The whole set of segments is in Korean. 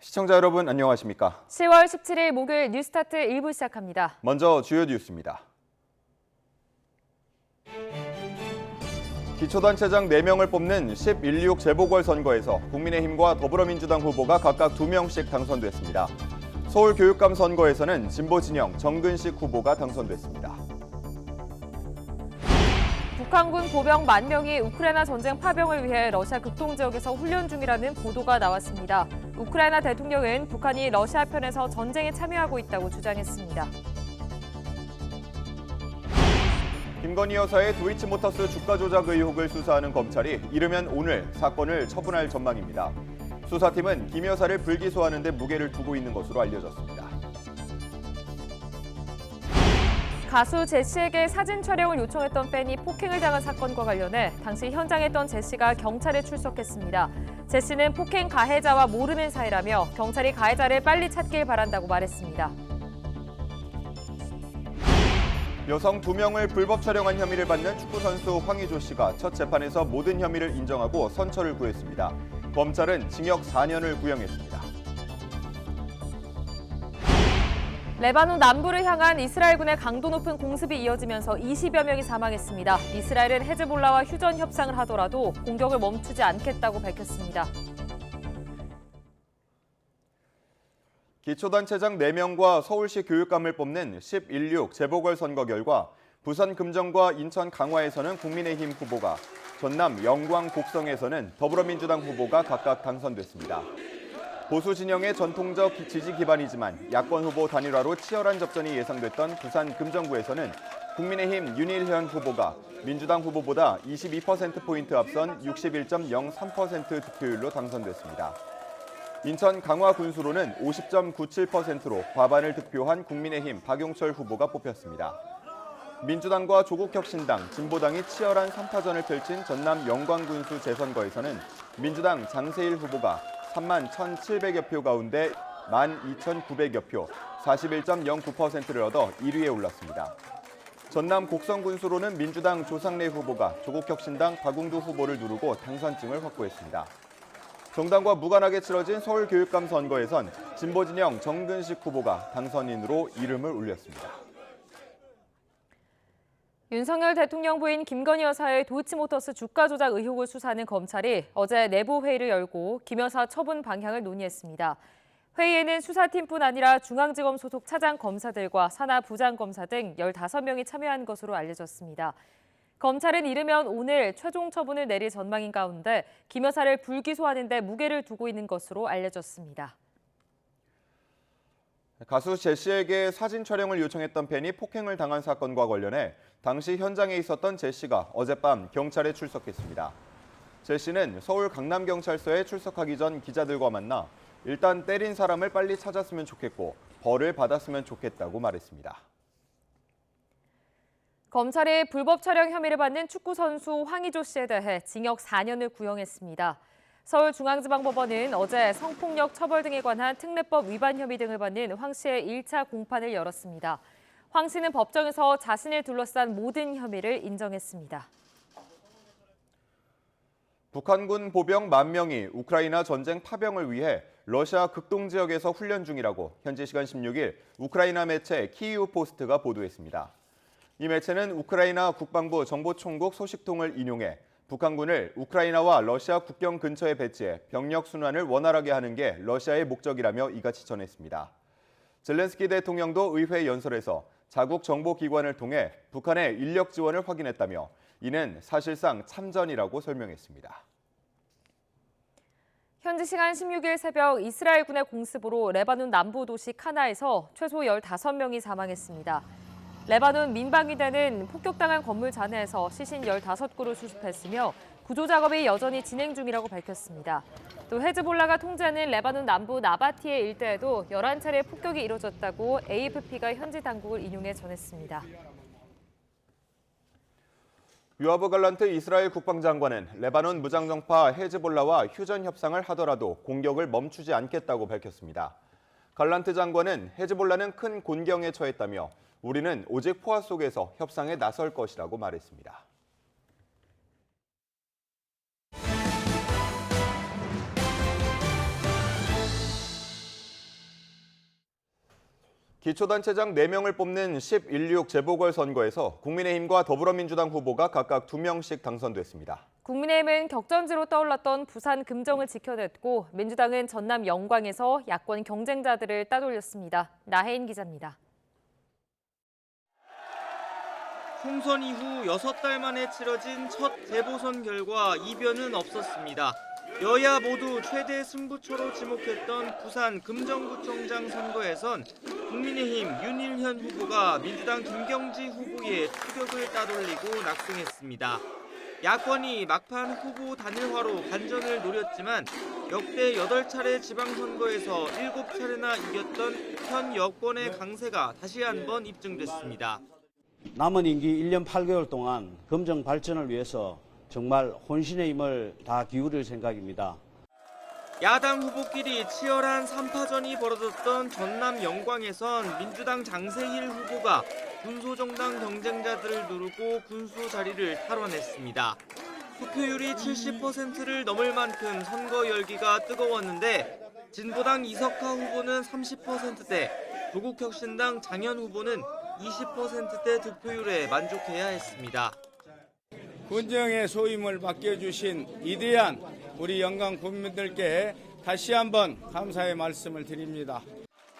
시청자 여러분 안녕하십니까? 10월 17일 목요일 뉴스타트 1부 시작합니다. 먼저 주요 뉴스입니다. 기초단체장 4명을 뽑는 10.16 재보궐선거에서 국민의힘과 더불어민주당 후보가 각각 2명씩 당선됐습니다. 서울교육감 선거에서는 진보진영 정근식 후보가 당선됐습니다. 북한군 보병 10,000명이 우크라이나 전쟁 파병을 위해 러시아 극동 지역에서 훈련 중이라는 보도가 나왔습니다. 우크라이나 대통령은 북한이 러시아 편에서 전쟁에 참여하고 있다고 주장했습니다. 김건희 여사의 도이치모터스 주가 조작 의혹을 수사하는 검찰이 이르면 오늘 사건을 처분할 전망입니다. 수사팀은 김 여사를 불기소하는 데 무게를 두고 있는 것으로 알려졌습니다. 가수 제시에게 사진 촬영을 요청했던 팬이 폭행을 당한 사건과 관련해 당시 현장에 있던 제시가 경찰에 출석했습니다. 제시는 폭행 가해자와 모르는 사이라며 경찰이 가해자를 빨리 찾길 바란다고 말했습니다. 여성 2명을 불법 촬영한 혐의를 받는 축구선수 황의조 씨가 첫 재판에서 모든 혐의를 인정하고 선처를 구했습니다. 검찰은 징역 4년을 구형했습니다. 레바논 남부를 향한 이스라엘군의 강도 높은 공습이 이어지면서 20여 명이 사망했습니다. 이스라엘은 헤즈볼라와 휴전 협상을 하더라도 공격을 멈추지 않겠다고 밝혔습니다. 기초단체장 4명과 서울시 교육감을 뽑는 10.16 재보궐선거 결과 부산 금정과 인천 강화에서는 국민의힘 후보가, 전남 영광 곡성에서는 더불어민주당 후보가 각각 당선됐습니다. 보수 진영의 전통적 지지 기반이지만 야권 후보 단일화로 치열한 접전이 예상됐던 부산 금정구에서는 국민의힘 윤일현 후보가 민주당 후보보다 22%포인트 앞선 61.03% 득표율로 당선됐습니다. 인천 강화 군수로는 50.97%로 과반을 득표한 국민의힘 박용철 후보가 뽑혔습니다. 민주당과 조국혁신당, 진보당이 치열한 3파전을 펼친 전남 영광 군수 재선거에서는 민주당 장세일 후보가 3만 1,700여 표 가운데 12,900여 표, 41.09%를 얻어 1위에 올랐습니다. 전남 곡성 군수로는 민주당 조상래 후보가 조국혁신당 박웅두 후보를 누르고 당선증을 확보했습니다. 정당과 무관하게 치러진 서울교육감 선거에선 진보진영 정근식 후보가 당선인으로 이름을 올렸습니다. 윤석열 대통령 부인 김건희 여사의 도이치모터스 주가 조작 의혹을 수사하는 검찰이 어제 내부 회의를 열고 김 여사 처분 방향을 논의했습니다. 회의에는 수사팀뿐 아니라 중앙지검 소속 차장 검사들과 산하 부장검사 등 15명이 참여한 것으로 알려졌습니다. 검찰은 이르면 오늘 최종 처분을 내릴 전망인 가운데 김 여사를 불기소하는 데 무게를 두고 있는 것으로 알려졌습니다. 가수 제시에게 사진 촬영을 요청했던 팬이 폭행을 당한 사건과 관련해 당시 현장에 있었던 제시가 어젯밤 경찰에 출석했습니다. 제시는 서울 강남경찰서에 출석하기 전 기자들과 만나 일단 때린 사람을 빨리 찾았으면 좋겠고 벌을 받았으면 좋겠다고 말했습니다. 검찰이 불법 촬영 혐의를 받는 축구선수 황의조 씨에 대해 징역 4년을 구형했습니다. 서울중앙지방법원은 어제 성폭력 처벌 등에 관한 특례법 위반 혐의 등을 받는 황 씨의 1차 공판을 열었습니다. 황 씨는 법정에서 자신을 둘러싼 모든 혐의를 인정했습니다. 북한군 보병 10,000명이 우크라이나 전쟁 파병을 위해 러시아 극동 지역에서 훈련 중이라고 현지 시간 16일 우크라이나 매체 키이우 포스트가 보도했습니다. 이 매체는 우크라이나 국방부 정보총국 소식통을 인용해 북한군을 우크라이나와 러시아 국경 근처에 배치해 병력 순환을 원활하게 하는 게 러시아의 목적이라며 이같이 전했습니다. 젤렌스키 대통령도 의회 연설에서 자국 정보기관을 통해 북한의 인력 지원을 확인했다며 이는 사실상 참전이라고 설명했습니다. 현지 시간 16일 새벽 이스라엘군의 공습으로 레바논 남부 도시 카나에서 최소 15명이 사망했습니다. 레바논 민방위대는 폭격당한 건물 잔해에서 시신 15구를 수습했으며 구조 작업이 여전히 진행 중이라고 밝혔습니다. 또 헤즈볼라가 통제하는 레바논 남부 나바티에 일대에도 11차례 폭격이 이뤄졌다고 AFP가 현지 당국을 인용해 전했습니다. 요아브 갈란트 이스라엘 국방장관은 레바논 무장정파 헤즈볼라와 휴전 협상을 하더라도 공격을 멈추지 않겠다고 밝혔습니다. 갈란트 장관은 헤즈볼라는 큰 곤경에 처했다며 우리는 오직 포화 속에서 협상에 나설 것이라고 말했습니다. 기초단체장 4명을 뽑는 10.16 재보궐선거에서 국민의힘과 더불어민주당 후보가 각각 2명씩 당선됐습니다. 국민의힘은 격전지로 떠올랐던 부산 금정을 지켜냈고 민주당은 전남 영광에서 야권 경쟁자들을 따돌렸습니다. 나혜인 기자입니다. 총선 이후 6달 만에 치러진 첫 재보선 결과 이변은 없었습니다. 여야 모두 최대 승부처로 지목했던 부산 금정구청장 선거에선 국민의힘 윤일현 후보가 민주당 김경지 후보의 추격을 따돌리고 낙승했습니다. 야권이 막판 후보 단일화로 반전을 노렸지만 역대 8차례 지방선거에서 7차례나 이겼던 현 여권의 강세가 다시 한번 입증됐습니다. 남은 임기 1년 8개월 동안 금정 발전을 위해서 정말 혼신의 힘을 다 기울일 생각입니다. 야당 후보끼리 치열한 3파전이 벌어졌던 전남 영광에선 민주당 장세일 후보가 군소정당 경쟁자들을 누르고 군수 자리를 탈환했습니다. 투표율이 70%를 넘을 만큼 선거 열기가 뜨거웠는데 진보당 이석하 후보는 30%대, 조국혁신당 장현 후보는 20%대 득표율에 만족해야 했습니다. 군정의 소임을 맡겨주신 위대한 우리 영광 국민들께 다시 한번 감사의 말씀을 드립니다.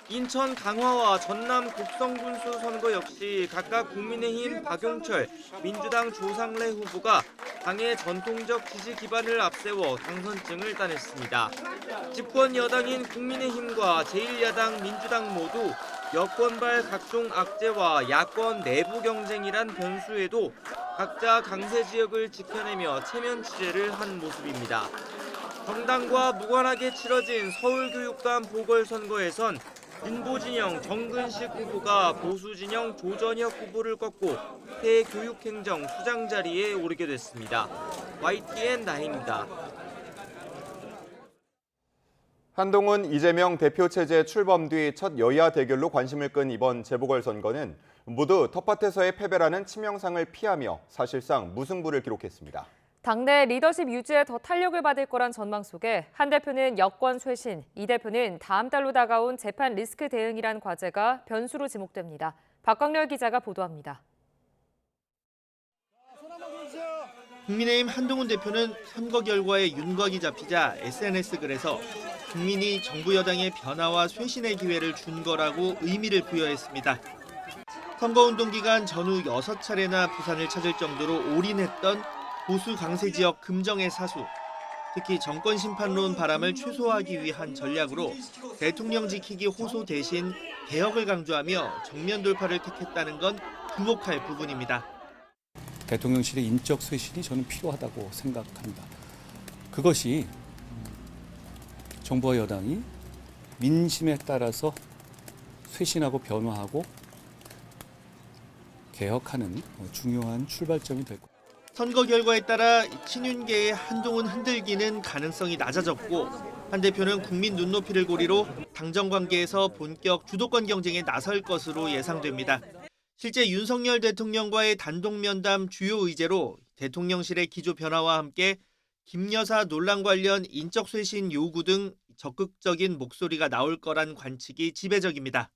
인천 강화와 전남 곡성군수 선거 역시 각각 국민의힘 박용철, 민주당 조상래 후보가 당의 전통적 지지 기반을 앞세워 당선증을 따냈습니다. 집권 여당인 국민의힘과 제1야당 민주당 모두 여권발 각종 악재와 야권 내부 경쟁이란 변수에도 각자 강세 지역을 지켜내며 체면 치레를 한 모습입니다. 정당과 무관하게 치러진 서울교육감 보궐선거에선 진보진영 정근식 후보가 보수진영 조전혁 후보를 꺾고 대교육행정 수장 자리에 오르게 됐습니다. YTN 나혜입니다. 한동훈, 이재명 대표 체제 출범 뒤 첫 여야 대결로 관심을 끈 이번 재보궐선거는 모두 텃밭에서의 패배라는 치명상을 피하며 사실상 무승부를 기록했습니다. 당내 리더십 유지에 더 탄력을 받을 거란 전망 속에 한 대표는 여권 쇄신, 이 대표는 다음 달로 다가온 재판 리스크 대응이란 과제가 변수로 지목됩니다. 박광렬 기자가 보도합니다. 국민의힘 한동훈 대표는 선거 결과에 윤곽이 잡히자 SNS 글에서 국민이 정부 여당의 변화와 쇄신의 기회를 준 거라고 의미를 부여했습니다. 선거운동 기간 전후 6차례나 부산을 찾을 정도로 올인했던 보수 강세 지역 금정의 사수, 특히 정권 심판론 바람을 최소화하기 위한 전략으로 대통령 지키기 호소 대신 개혁을 강조하며 정면 돌파를 택했다는 건 주목할 부분입니다. 대통령실의 인적 쇄신이 저는 필요하다고 생각합니다. 그것이 정부와 여당이 민심에 따라서 쇄신하고 변화하고 개혁하는 중요한 출발점이 될 겁니다. 선거 결과에 따라 친윤계의 한동훈 흔들기는 가능성이 낮아졌고 한 대표는 국민 눈높이를 고리로 당정 관계에서 본격 주도권 경쟁에 나설 것으로 예상됩니다. 실제 윤석열 대통령과의 단독 면담 주요 의제로 대통령실의 기조 변화와 함께 김 여사 논란 관련 인적 쇄신 요구 등 적극적인 목소리가 나올 거란 관측이 지배적입니다.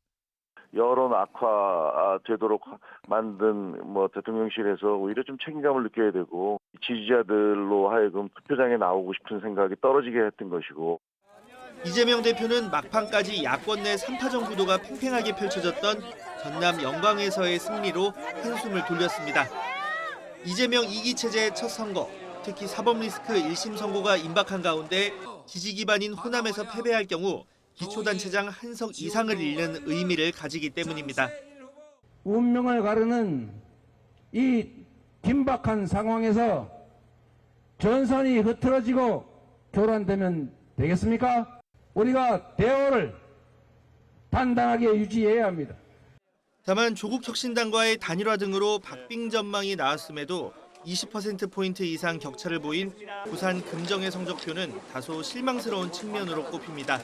여론 악화되도록 만든 대통령실에서 오히려 좀 책임감을 느껴야 되고 지지자들로 하여금 투표장에 나오고 싶은 생각이 떨어지게 했던 것이고. 이재명 대표는 막판까지 야권 내 3파전 구도가 팽팽하게 펼쳐졌던 전남 영광에서의 승리로 한숨을 돌렸습니다. 이재명 2기 체제의 첫 선거, 특히 사법 리스크 1심 선고가 임박한 가운데 지지 기반인 호남에서 패배할 경우 기초단체장 한석 이상을 잃는 의미를 가지기 때문입니다. 운명을 가르는 이 긴박한 상황에서 전선이 흐트러지고 교란되면 되겠습니까? 우리가 대오를 단단하게 유지해야 합니다. 다만 조국혁신당과의 단일화 등으로 박빙 전망이 나왔음에도 20%포인트 이상 격차를 보인 부산 금정의 성적표는 다소 실망스러운 측면으로 꼽힙니다.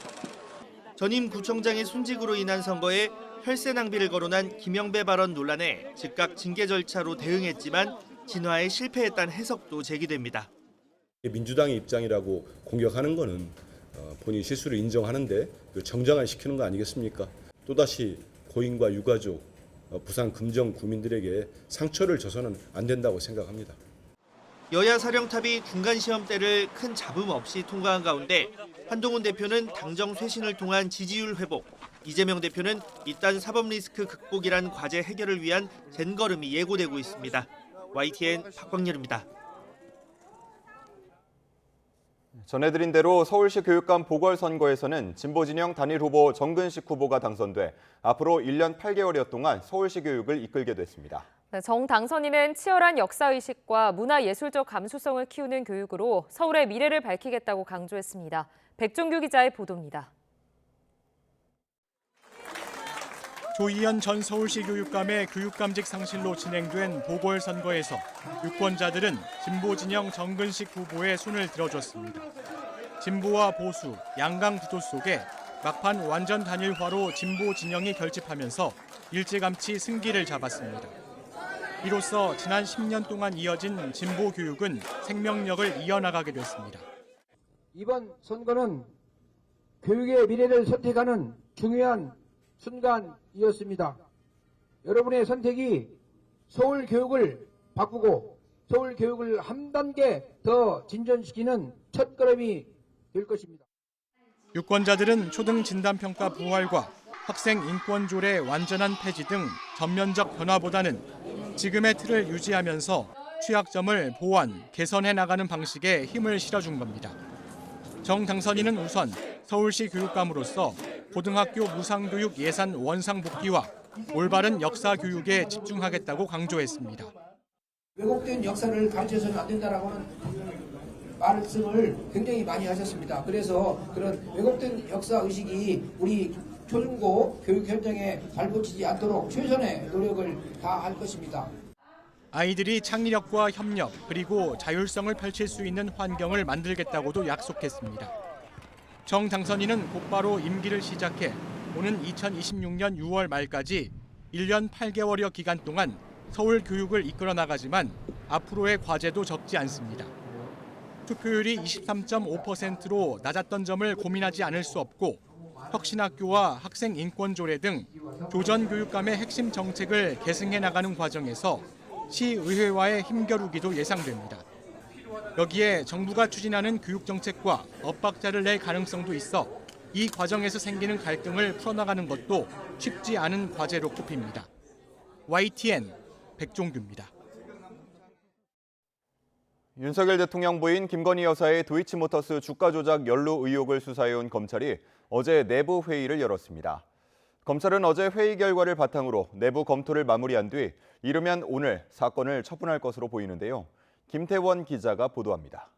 전임 구청장의 순직으로 인한 선거에 혈세 낭비를 거론한 김영배 발언 논란에 즉각 징계 절차로 대응했지만 진화에 실패했다는 해석도 제기됩니다. 민주당의 입장이라고 공격하는 거는 본인 실수를 인정하는데 정당화시키는 거 아니겠습니까? 또다시 고인과 유가족, 부산 금정 구민들에게 상처를 줘서는 안 된다고 생각합니다. 여야 사령탑이 중간 시험대를 큰 잡음 없이 통과한 가운데 한동훈 대표는 당정 쇄신을 통한 지지율 회복, 이재명 대표는 이딴 사법 리스크 극복이란 과제 해결을 위한 젠걸음이 예고되고 있습니다. YTN 박광렬입니다. 전해드린 대로 서울시 교육감 보궐선거에서는 진보진영 단일 후보 정근식 후보가 당선돼 앞으로 1년 8개월여 동안 서울시 교육을 이끌게 됐습니다. 정 당선인은 치열한 역사의식과 문화예술적 감수성을 키우는 교육으로 서울의 미래를 밝히겠다고 강조했습니다. 백종규 기자의 보도입니다. 조희연 전 서울시 교육감의 교육감직 상실로 진행된 보궐선거에서 유권자들은 진보진영 정근식 후보의 손을 들어줬습니다. 진보와 보수, 양강 구도 속에 막판 완전 단일화로 진보진영이 결집하면서 일찌감치 승기를 잡았습니다. 이로써 지난 10년 동안 이어진 진보 교육은 생명력을 이어나가게 됐습니다. 이번 선거는 교육의 미래를 선택하는 중요한 순간이었습니다. 여러분의 선택이 서울 교육을 바꾸고 서울 교육을 한 단계 더 진전시키는 첫걸음이 될 것입니다. 유권자들은 초등 진단평가 부활과 학생 인권 조례 완전한 폐지 등 전면적 변화보다는 지금의 틀을 유지하면서 취약점을 보완, 개선해 나가는 방식에 힘을 실어준 겁니다. 정 당선인은 우선 서울시 교육감으로서 고등학교 무상교육 예산 원상복귀와 올바른 역사 교육에 집중하겠다고 강조했습니다. 왜곡된 역사를 가르쳐서는 안 된다라고 하는 말씀을 굉장히 많이 하셨습니다. 그래서 그런 왜곡된 역사 의식이 우리 초중고 교육 현장에 발붙이지 않도록 최선의 노력을 다할 것입니다. 아이들이 창의력과 협력 그리고 자율성을 펼칠 수 있는 환경을 만들겠다고도 약속했습니다. 정 당선인은 곧바로 임기를 시작해 오는 2026년 6월 말까지 1년 8개월여 기간 동안 서울 교육을 이끌어 나가지만 앞으로의 과제도 적지 않습니다. 투표율이 23.5%로 낮았던 점을 고민하지 않을 수 없고 혁신학교와 학생 인권 조례 등 조전 교육감의 핵심 정책을 계승해 나가는 과정에서 시의회와의 힘겨루기도 예상됩니다. 여기에 정부가 추진하는 교육정책과 엇박자를 낼 가능성도 있어 이 과정에서 생기는 갈등을 풀어나가는 것도 쉽지 않은 과제로 꼽힙니다. YTN 백종규입니다. 윤석열 대통령 부인 김건희 여사의 도이치모터스 주가 조작 연루 의혹을 수사해온 검찰이 어제 내부 회의를 열었습니다. 검찰은 어제 회의 결과를 바탕으로 내부 검토를 마무리한 뒤 이르면 오늘 사건을 처분할 것으로 보이는데요. 김태원 기자가 보도합니다.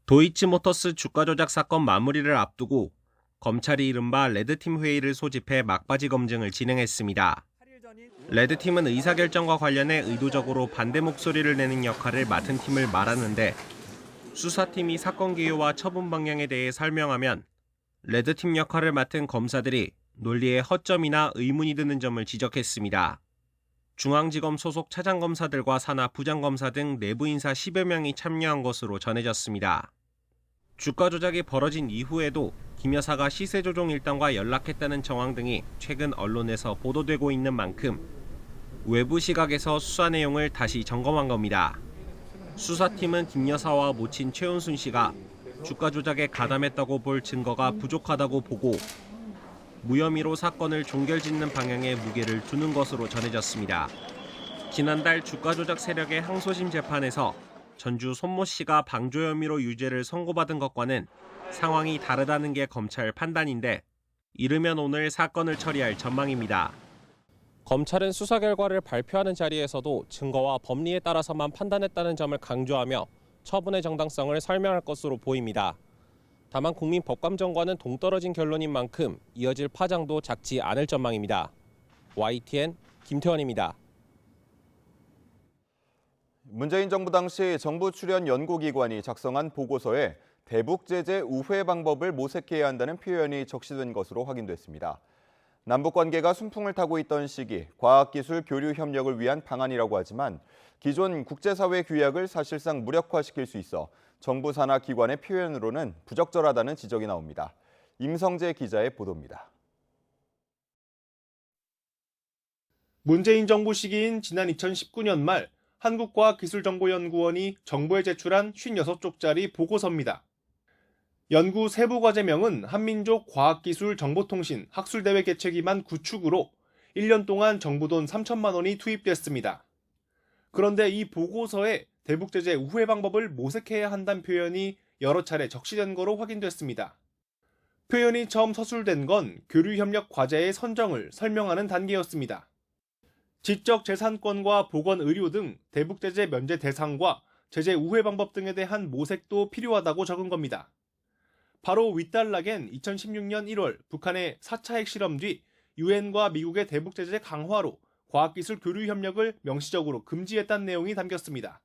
도이치모터스 주가 조작 사건 마무리를 앞두고 검찰이 이른바 레드팀 회의를 소집해 막바지 검증을 진행했습니다. 레드팀은 의사결정과 관련해 의도적으로 반대 목소리를 내는 역할을 맡은 팀을 말하는데 수사팀이 사건 기요와 처분 방향에 대해 설명하면 레드팀 역할을 맡은 검사들이 논리에 허점이나 의문이 드는 점을 지적했습니다. 중앙지검 소속 차장검사들과 산하 부장검사 등 내부 인사 10여 명이 참여한 것으로 전해졌습니다. 주가 조작이 벌어진 이후에도 김 여사가 시세 조종 일당과 연락했다는 정황 등이 최근 언론에서 보도되고 있는 만큼 외부 시각에서 수사 내용을 다시 점검한 겁니다. 수사팀은 김 여사와 모친 최은순 씨가 주가 조작에 가담했다고 볼 증거가 부족하다고 보고 무혐의로 사건을 종결짓는 방향에 무게를 두는 것으로 전해졌습니다. 지난달 주가 조작 세력의 항소심 재판에서 전주 손모 씨가 방조 혐의로 유죄를 선고받은 것과는 상황이 다르다는 게 검찰 판단인데 이르면 오늘 사건을 처리할 전망입니다. 검찰은 수사 결과를 발표하는 자리에서도 증거와 법리에 따라서만 판단했다는 점을 강조하며 처분의 정당성을 설명할 것으로 보입니다. 다만 국민법감정과는 동떨어진 결론인 만큼 이어질 파장도 작지 않을 전망입니다. YTN 김태원입니다. 문재인 정부 당시 정부 출연 연구기관이 작성한 보고서에 대북 제재 우회 방법을 모색해야 한다는 표현이 적시된 것으로 확인됐습니다. 남북 관계가 순풍을 타고 있던 시기 과학기술 교류 협력을 위한 방안이라고 하지만 기존 국제사회 규약을 사실상 무력화시킬 수 있어 정부 산하 기관의 표현으로는 부적절하다는 지적이 나옵니다. 임성재 기자의 보도입니다. 문재인 정부 시기인 지난 2019년 말 한국과학기술정보연구원이 정부에 제출한 56쪽짜리 보고서입니다. 연구 세부 과제명은 한민족 과학기술정보통신 학술대회 개최 기만 구축으로 1년 동안 정부 돈 3천만 원이 투입됐습니다. 그런데 이 보고서에 대북제재 우회 방법을 모색해야 한다는 표현이 여러 차례 적시된 거로 확인됐습니다. 표현이 처음 서술된 건 교류협력 과제의 선정을 설명하는 단계였습니다. 지적재산권과 보건의료 등 대북제재 면제 대상과 제재 우회 방법 등에 대한 모색도 필요하다고 적은 겁니다. 바로 윗단락엔 2016년 1월 북한의 4차 핵실험 뒤 유엔과 미국의 대북제재 강화로 과학기술 교류 협력을 명시적으로 금지했다는 내용이 담겼습니다.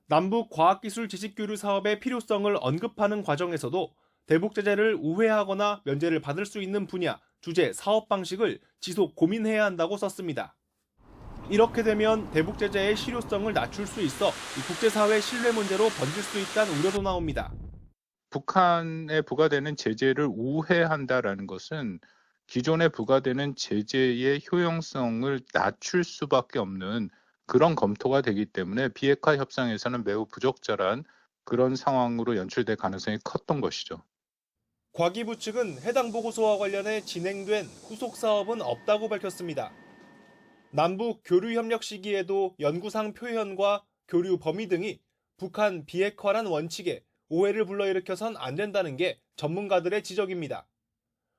남북 과학기술 지식교류 사업의 필요성을 언급하는 과정에서도 대북제재를 우회하거나 면제를 받을 수 있는 분야, 주제, 사업 방식을 지속 고민해야 한다고 썼습니다. 이렇게 되면 대북제재의 실효성을 낮출 수 있어 국제사회 신뢰 문제로 번질 수 있다는 우려도 나옵니다. 북한에 부과되는 제재를 우회한다라는 것은 기존에 부과되는 제재의 효용성을 낮출 수밖에 없는 그런 검토가 되기 때문에 비핵화 협상에서는 매우 부적절한 그런 상황으로 연출될 가능성이 컸던 것이죠. 과기부 측은 해당 보고서와 관련해 진행된 후속 사업은 없다고 밝혔습니다. 남북 교류 협력 시기에도 연구상 표현과 교류 범위 등이 북한 비핵화란 원칙에 오해를 불러일으켜선 안 된다는 게 전문가들의 지적입니다.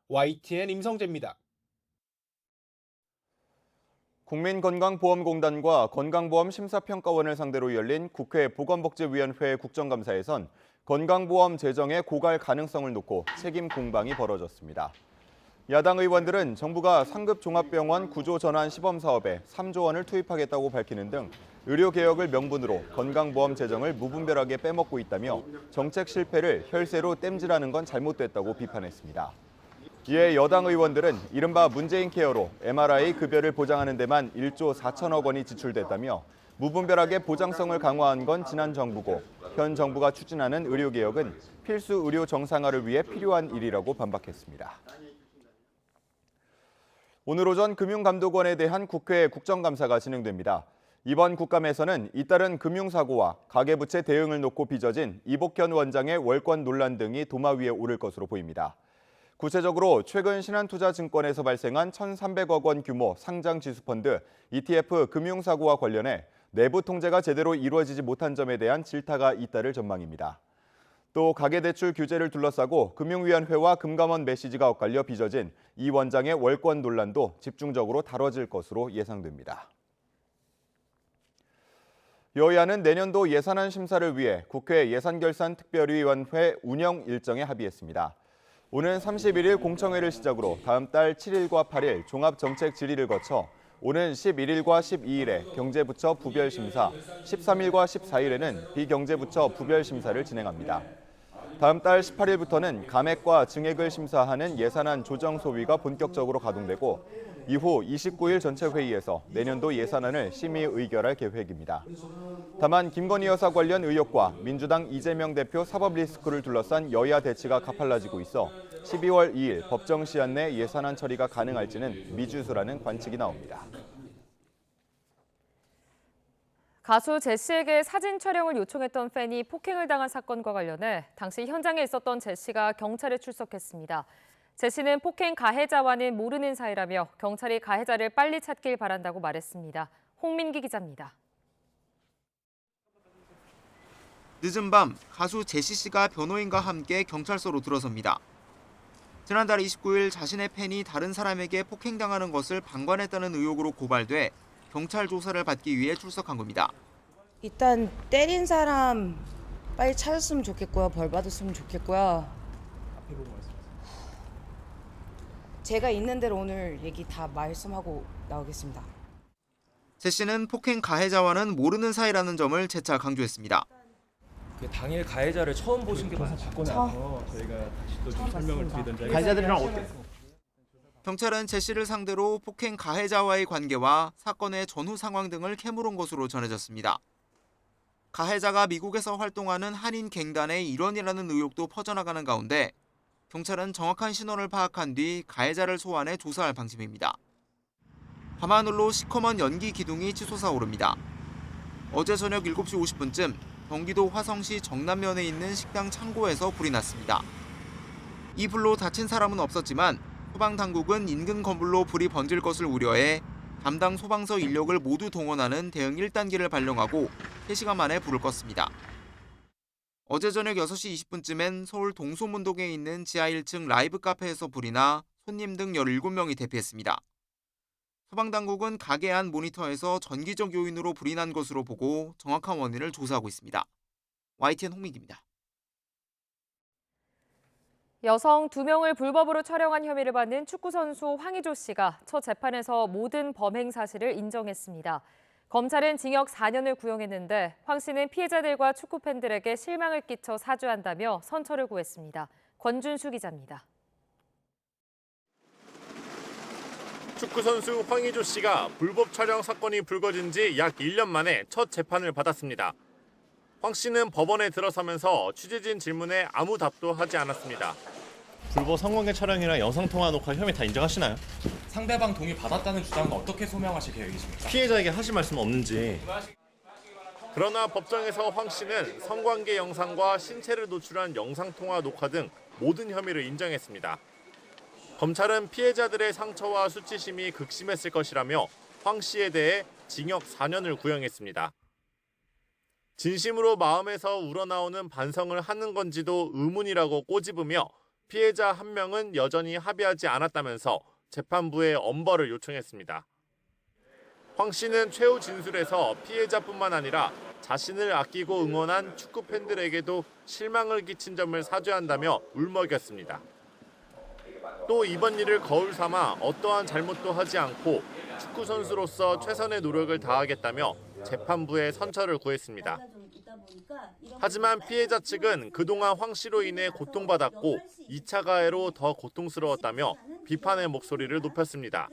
YTN 임성재입니다. 국민건강보험공단과 건강보험심사평가원을 상대로 열린 국회 보건복지위원회 국정감사에선 건강보험 재정의 고갈 가능성을 놓고 책임 공방이 벌어졌습니다. 야당 의원들은 정부가 상급 종합병원 구조 전환 시범 사업에 3조 원을 투입하겠다고 밝히는 등 의료개혁을 명분으로 건강보험 재정을 무분별하게 빼먹고 있다며 정책 실패를 혈세로 땜질하는 건 잘못됐다고 비판했습니다. 이에 여당 의원들은 이른바 문재인 케어로 MRI 급여를 보장하는 데만 1조 4천억 원이 지출됐다며 무분별하게 보장성을 강화한 건 지난 정부고 현 정부가 추진하는 의료개혁은 필수 의료 정상화를 위해 필요한 일이라고 반박했습니다. 오늘 오전 금융감독원에 대한 국회 국정감사가 진행됩니다. 이번 국감에서는 잇따른 금융사고와 가계부채 대응을 놓고 빚어진 이복현 원장의 월권 논란 등이 도마 위에 오를 것으로 보입니다. 구체적으로 최근 신한투자증권에서 발생한 1,300억 원 규모 상장지수펀드 ETF 금융사고와 관련해 내부 통제가 제대로 이루어지지 못한 점에 대한 질타가 잇따를 전망입니다. 또 가계대출 규제를 둘러싸고 금융위원회와 금감원 메시지가 엇갈려 빚어진 이 원장의 월권 논란도 집중적으로 다뤄질 것으로 예상됩니다. 여야는 내년도 예산안 심사를 위해 국회 예산결산특별위원회 운영 일정에 합의했습니다. 오는 31일 공청회를 시작으로 다음 달 7일과 8일 종합정책 질의를 거쳐 오는 11일과 12일에 경제부처 부별심사, 13일과 14일에는 비경제부처 부별심사를 진행합니다. 다음 달 18일부터는 감액과 증액을 심사하는 예산안 조정소위가 본격적으로 가동되고 이후 29일 전체 회의에서 내년도 예산안을 심의 의결할 계획입니다. 다만 김건희 여사 관련 의혹과 민주당 이재명 대표 사법 리스크를 둘러싼 여야 대치가 가팔라지고 있어 12월 2일 법정 시한 내 예산안 처리가 가능할지는 미지수라는 관측이 나옵니다. 가수 제시에게 사진 촬영을 요청했던 팬이 폭행을 당한 사건과 관련해 당시 현장에 있었던 제시가 경찰에 출석했습니다. 제시는 폭행 가해자와는 모르는 사이라며 경찰이 가해자를 빨리 찾길 바란다고 말했습니다. 홍민기 기자입니다. 늦은 밤 가수 제시 씨가 변호인과 함께 경찰서로 들어섭니다. 지난달 29일 자신의 팬이 다른 사람에게 폭행당하는 것을 방관했다는 의혹으로 고발돼 경찰 조사를 받기 위해 출석한 겁니다. 일단 때린 사람 빨리 찾았으면 좋겠고요. 벌 받았으면 좋겠고요. 제가 있는 대로 오늘 얘기 다 말씀하고 나오겠습니다. 제 씨는 폭행 가해자와는 모르는 사이라는 점을 재차 강조했습니다. 당일 가해자를 처음 보신 게 받고 나서 저희가 다시 또 좀 설명을 드리던 자리에 가해자들이랑 어땠어요? 경찰은 제 씨를 상대로 폭행 가해자와의 관계와 사건의 전후 상황 등을 캐물은 것으로 전해졌습니다. 가해자가 미국에서 활동하는 한인 갱단의 일원이라는 의혹도 퍼져나가는 가운데 경찰은 정확한 신원을 파악한 뒤 가해자를 소환해 조사할 방침입니다. 밤하늘로 시커먼 연기 기둥이 치솟아 오릅니다. 어제 저녁 7시 50분쯤 경기도 화성시 정남면에 있는 식당 창고에서 불이 났습니다. 이 불로 다친 사람은 없었지만 소방당국은 인근 건물로 불이 번질 것을 우려해 담당 소방서 인력을 모두 동원하는 대응 1단계를 발령하고 3시간 만에 불을 껐습니다. 어제 저녁 6시 20분쯤엔 서울 동소문동에 있는 지하 1층 라이브 카페에서 불이 나 손님 등 17명이 대피했습니다. 소방당국은 가게 안 모니터에서 전기적 요인으로 불이 난 것으로 보고 정확한 원인을 조사하고 있습니다. YTN 홍민기입니다. 여성 2명을 불법으로 촬영한 혐의를 받는 축구선수 황의조 씨가 첫 재판에서 모든 범행 사실을 인정했습니다. 검찰은 징역 4년을 구형했는데 황 씨는 피해자들과 축구 팬들에게 실망을 끼쳐 사죄한다며 선처를 구했습니다. 권준수 기자입니다. 축구선수 황의조 씨가 불법 촬영 사건이 불거진 지 약 1년 만에 첫 재판을 받았습니다. 황 씨는 법원에 들어서면서 취재진 질문에 아무 답도 하지 않았습니다. 불법 성관계 촬영이나 영상통화 녹화 혐의 다 인정하시나요? 상대방 동의 받았다는 주장은 어떻게 소명하실 계획이십니까? 피해자에게 하실 말씀 없는지. 그러나 법정에서 황 씨는 성관계 영상과 신체를 노출한 영상통화 녹화 등 모든 혐의를 인정했습니다. 검찰은 피해자들의 상처와 수치심이 극심했을 것이라며 황 씨에 대해 징역 4년을 구형했습니다. 진심으로 마음에서 우러나오는 반성을 하는 건지도 의문이라고 꼬집으며 피해자 한 명은 여전히 합의하지 않았다면서 재판부에 엄벌을 요청했습니다. 황 씨는 최후 진술에서 피해자뿐만 아니라 자신을 아끼고 응원한 축구 팬들에게도 실망을 끼친 점을 사죄한다며 울먹였습니다. 또 이번 일을 거울 삼아 어떠한 잘못도 하지 않고 축구 선수로서 최선의 노력을 다하겠다며 재판부에 선처를 구했습니다. 하지만 피해자 측은 그동안 황 씨로 인해 고통받았고 2차 가해로 더 고통스러웠다며 비판의 목소리를 높였습니다.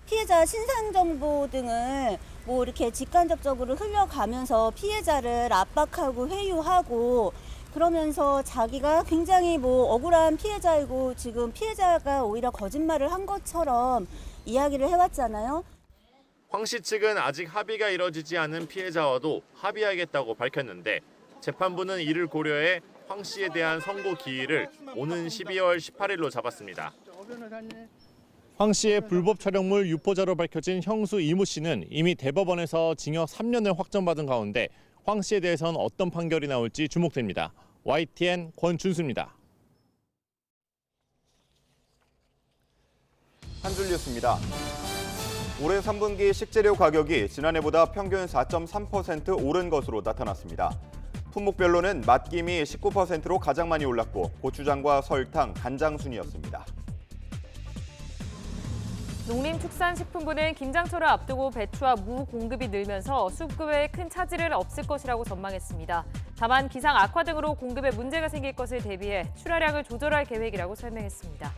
피해자 신상 정보 등을 이렇게 직간접적으로 흘려가면서 피해자를 압박하고 회유하고 그러면서 자기가 굉장히 억울한 피해자이고 지금 피해자가 오히려 거짓말을 한 것처럼 이야기를 해왔잖아요. 황 씨 측은 아직 합의가 이뤄지지 않은 피해자와도 합의하겠다고 밝혔는데 재판부는 이를 고려해 황 씨에 대한 선고 기일을 오는 12월 18일로 잡았습니다. 황 씨의 불법 촬영물 유포자로 밝혀진 형수 이모 씨는 이미 대법원에서 징역 3년을 확정받은 가운데 황 씨에 대해서는 어떤 판결이 나올지 주목됩니다. YTN 권준수입니다. 한 줄 뉴스입니다. 올해 3분기 식재료 가격이 지난해보다 평균 4.3% 오른 것으로 나타났습니다. 품목별로는 맛김이 19%로 가장 많이 올랐고 고추장과 설탕, 간장 순이었습니다. 농림축산식품부는 김장철을 앞두고 배추와 무 공급이 늘면서 수급에 큰 차질은 없을 것이라고 전망했습니다. 다만 기상 악화 등으로 공급에 문제가 생길 것을 대비해 출하량을 조절할 계획이라고 설명했습니다.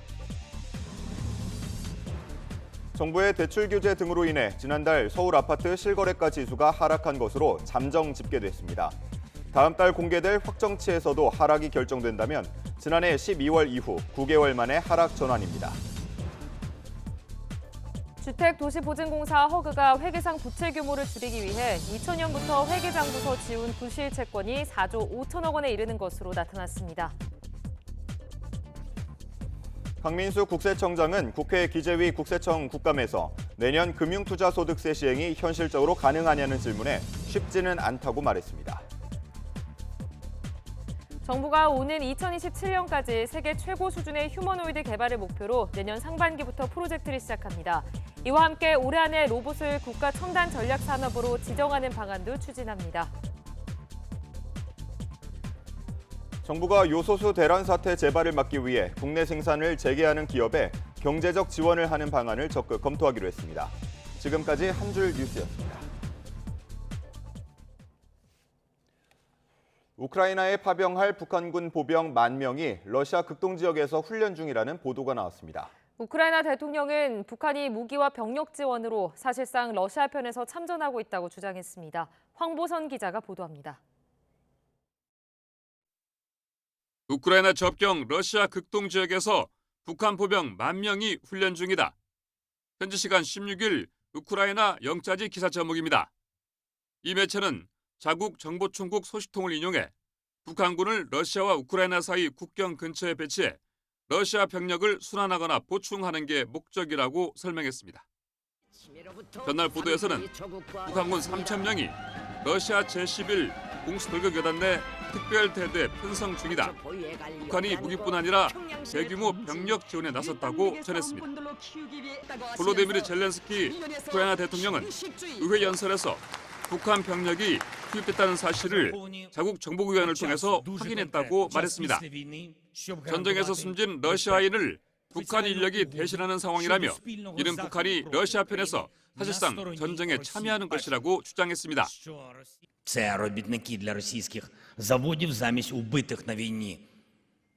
정부의 대출 규제 등으로 인해 지난달 서울 아파트 실거래가 지수가 하락한 것으로 잠정 집계됐습니다. 다음 달 공개될 확정치에서도 하락이 결정된다면 지난해 12월 이후 9개월 만에 하락 전환입니다. 주택도시보증공사 허그가 회계상 부채 규모를 줄이기 위해 2000년부터 회계장부서 지운 부실 채권이 4조 5천억 원에 이르는 것으로 나타났습니다. 강민수 국세청장은 국회 기재위 국세청 국감에서 내년 금융투자소득세 시행이 현실적으로 가능하냐는 질문에 쉽지는 않다고 말했습니다. 정부가 오는 2027년까지 세계 최고 수준의 휴머노이드 개발을 목표로 내년 상반기부터 프로젝트를 시작합니다. 이와 함께 올해 안에 로봇을 국가 첨단 전략 산업으로 지정하는 방안도 추진합니다. 정부가 요소수 대란 사태 재발을 막기 위해 국내 생산을 재개하는 기업에 경제적 지원을 하는 방안을 적극 검토하기로 했습니다. 지금까지 한 줄 뉴스였습니다. 우크라이나에 파병할 북한군 보병 10,000명이 러시아 극동 지역에서 훈련 중이라는 보도가 나왔습니다. 우크라이나 대통령은 북한이 무기와 병력 지원으로 사실상 러시아 편에서 참전하고 있다고 주장했습니다. 황보선 기자가 보도합니다. 우크라이나 접경 러시아 극동 지역에서 북한 포병 10,000명이 훈련 중이다. 현지 시간 16일 우크라이나 영자지 기사 제목입니다. 이 매체는 자국 정보총국 소식통을 인용해 북한군을 러시아와 우크라이나 사이 국경 근처에 배치해 러시아 병력을 순환하거나 보충하는 게 목적이라고 설명했습니다. 전날 보도에서는 북한군 3,000명이 러시아 제11 공수돌격여단 내 특별대대 편성 중이다. 북한이 무기뿐 아니라 대규모 병력 지원에 나섰다고 전했습니다. 볼로디미르 젤렌스키 우크라이나 대통령은 의회 연설에서 북한 병력이 투입됐다는 사실을 자국 정보기관을 통해서 확인했다고 말했습니다. 전쟁에서 숨진 러시아인을 북한 인력이 대신하는 상황이라며 이는 북한이 러시아 편에서 사실상 전쟁에 참여하는 것이라고 주장했습니다. Це робітники для російських заводів замість убитих на війні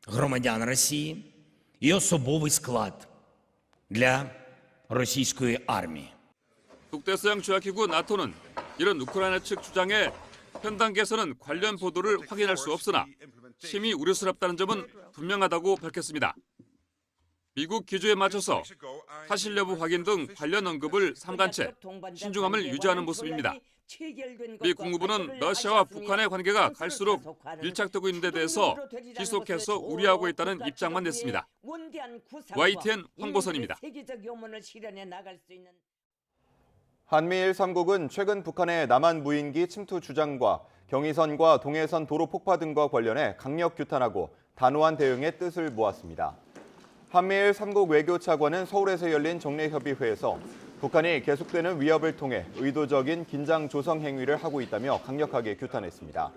громадян Росії і особовий склад для російської армії. 북대서양 조약기구 나토는 이런 우크라이나 측 주장에 현 단계에서는 관련 보도를 확인할 수 없으나 심히 우려스럽다는 점은 분명하다고 밝혔습니다. 미국 기조에 맞춰서 사실 여부 확인 등 관련 언급을 삼간 채 신중함을 유지하는 모습입니다. 미 국무부는 러시아와 북한의 관계가 갈수록 밀착되고 있는 데 대해서 지속해서 우려하고 있다는 입장만 냈습니다. YTN 황보선입니다. 한미일 3국은 최근 북한의 남한 무인기 침투 주장과 경의선과 동해선 도로 폭파 등과 관련해 강력 규탄하고 단호한 대응의 뜻을 모았습니다. 한미일 3국 외교차관은 서울에서 열린 정례협의회에서 북한이 계속되는 위협을 통해 의도적인 긴장 조성 행위를 하고 있다며 강력하게 규탄했습니다.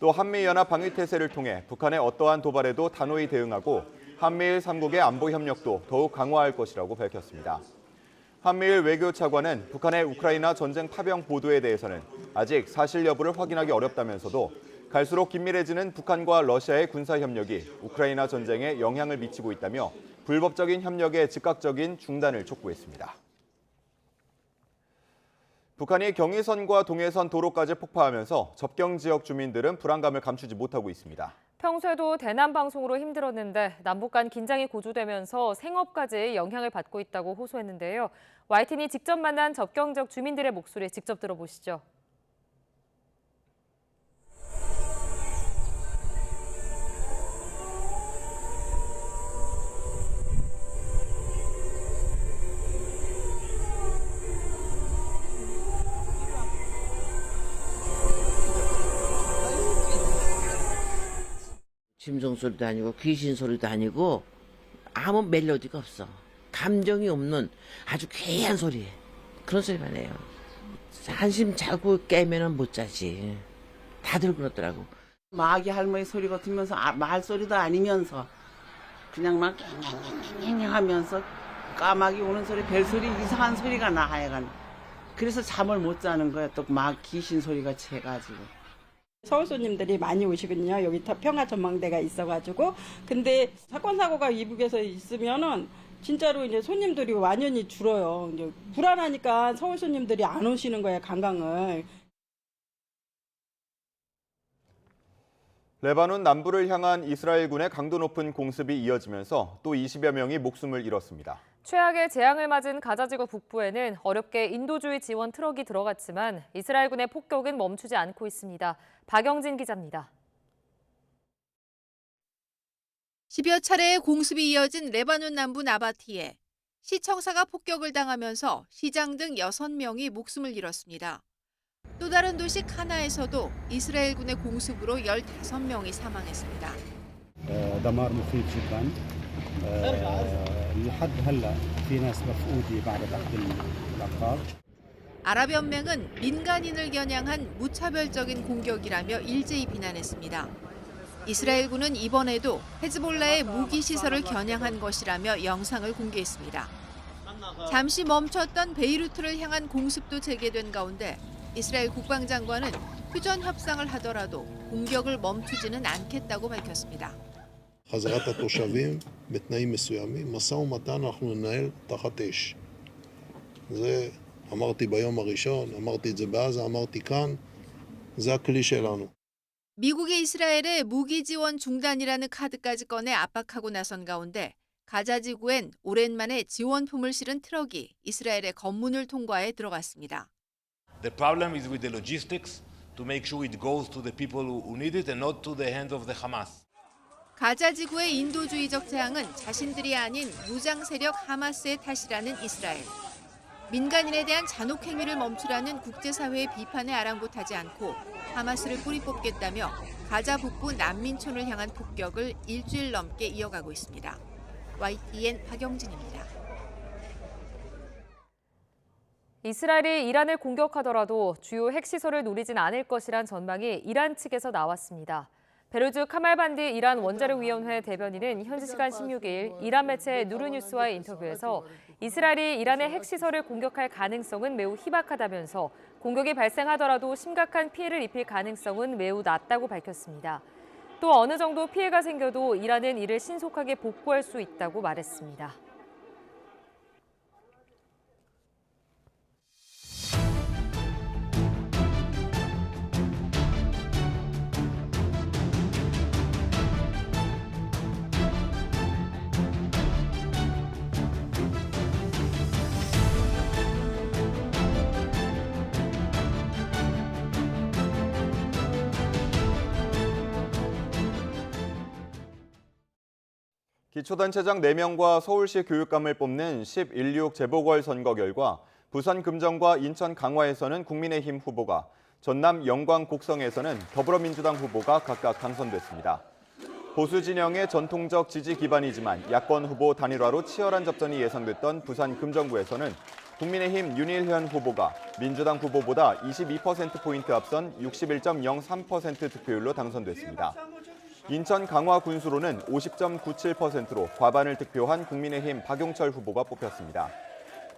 또 한미연합 방위태세를 통해 북한의 어떠한 도발에도 단호히 대응하고 한미일 3국의 안보 협력도 더욱 강화할 것이라고 밝혔습니다. 한미일 외교차관은 북한의 우크라이나 전쟁 파병 보도에 대해서는 아직 사실 여부를 확인하기 어렵다면서도 갈수록 긴밀해지는 북한과 러시아의 군사협력이 우크라이나 전쟁에 영향을 미치고 있다며 불법적인 협력의 즉각적인 중단을 촉구했습니다. 북한이 경의선과 동해선 도로까지 폭파하면서 접경 지역 주민들은 불안감을 감추지 못하고 있습니다. 평소에도 대남 방송으로 힘들었는데 남북 간 긴장이 고조되면서 생업까지 영향을 받고 있다고 호소했는데요. YTN이 직접 만난 접경 지역 주민들의 목소리 직접 들어보시죠. 짐승 소리도 아니고 귀신 소리도 아니고 아무 멜로디가 없어. 감정이 없는 아주 괴이한 소리. 그런 소리만 해요. 한심 자고 깨면은 못 자지. 다들 그렇더라고. 마귀 할머니 소리가 들면서 말소리도 아니면서 그냥 막 하면서 까마귀 오는 소리, 벨소리, 이상한 소리가 나 하여간. 그래서 잠을 못 자는 거야. 또 막 귀신 소리가 채가지고. 서울 손님들이 많이 오시거든요. 여기 평화 전망대가 있어가지고. 근데 사건 사고가 이북에서 있으면은 진짜로 이제 손님들이 완전히 줄어요. 이제 불안하니까 서울 손님들이 안 오시는 거예요, 관광을. 레바논 남부를 향한 이스라엘군의 강도 높은 공습이 이어지면서 또 20여 명이 목숨을 잃었습니다. 최악의 재앙을 맞은 가자지구 북부에는 어렵게 인도주의 지원 트럭이 들어갔지만 이스라엘군의 폭격은 멈추지 않고 있습니다. 박영진 기자입니다. 10여 차례의 공습이 이어진 레바논 남부 나바티에 시청사가 폭격을 당하면서 시장 등 6명이 목숨을 잃었습니다. 또 다른 도시 카나에서도 이스라엘군의 공습으로 15명이 사망했습니다. دمار مخيف جدا لحد هلا في ناس مفقودة بعد بعض الأفراد. 아랍연맹은 민간인을 겨냥한 무차별적인 공격이라며 일제히 비난했습니다. 이스라엘군은 이번에도 헤즈볼라의 무기 시설을 겨냥한 것이라며 영상을 공개했습니다. 잠시 멈췄던 베이루트를 향한 공습도 재개된 가운데 이스라엘 국방장관은 휴전 협상을 하더라도 공격을 멈추지는 않겠다고 밝혔습니다. חזרת התושבים בתנאים מסוימים, משא ומתן אנחנו ננהל תחת אש. זה אמרתי ביום הראשון, אמרתי את זה בעזה, אמרתי כאן, זה הכלי שלנו. 미국이 이스라엘의 무기 지원 중단이라는 카드까지 꺼내 압박하고 나선 가운데 가자 지구엔 오랜만에 지원품을 실은 트럭이 이스라엘의 검문을 통과해 들어갔습니다. The problem is with the logistics to make sure it goes to the people who need it and not to the hands of the Hamas. 가자 지구의 인도주의적 재앙은 자신들이 아닌 무장 세력 하마스의 탓이라는 이스라엘. 민간인에 대한 잔혹 행위를 멈추라는 국제사회의 비판에 아랑곳하지 않고 하마스를 뿌리 뽑겠다며 가자 북부 난민촌을 향한 폭격을 일주일 넘게 이어가고 있습니다. YTN 박영진입니다. 이스라엘이 이란을 공격하더라도 주요 핵시설을 노리진 않을 것이란 전망이 이란 측에서 나왔습니다. 베루즈 카말반디 이란 원자력위원회 대변인은 현지 시간 16일 이란 매체 누르뉴스와의 인터뷰에서 이스라엘이 이란의 핵시설을 공격할 가능성은 매우 희박하다면서 공격이 발생하더라도 심각한 피해를 입힐 가능성은 매우 낮다고 밝혔습니다. 또 어느 정도 피해가 생겨도 이란은 이를 신속하게 복구할 수 있다고 말했습니다. 기초단체장 4명과 서울시 교육감을 뽑는 10.16 재보궐선거 결과 부산 금정과 인천 강화에서는 국민의힘 후보가, 전남 영광 곡성에서는 더불어민주당 후보가 각각 당선됐습니다. 보수 진영의 전통적 지지 기반이지만 야권 후보 단일화로 치열한 접전이 예상됐던 부산 금정구에서는 국민의힘 윤일현 후보가 민주당 후보보다 22%포인트 앞선 61.03% 득표율로 당선됐습니다. 인천 강화 군수로는 50.97%로 과반을 득표한 국민의힘 박용철 후보가 뽑혔습여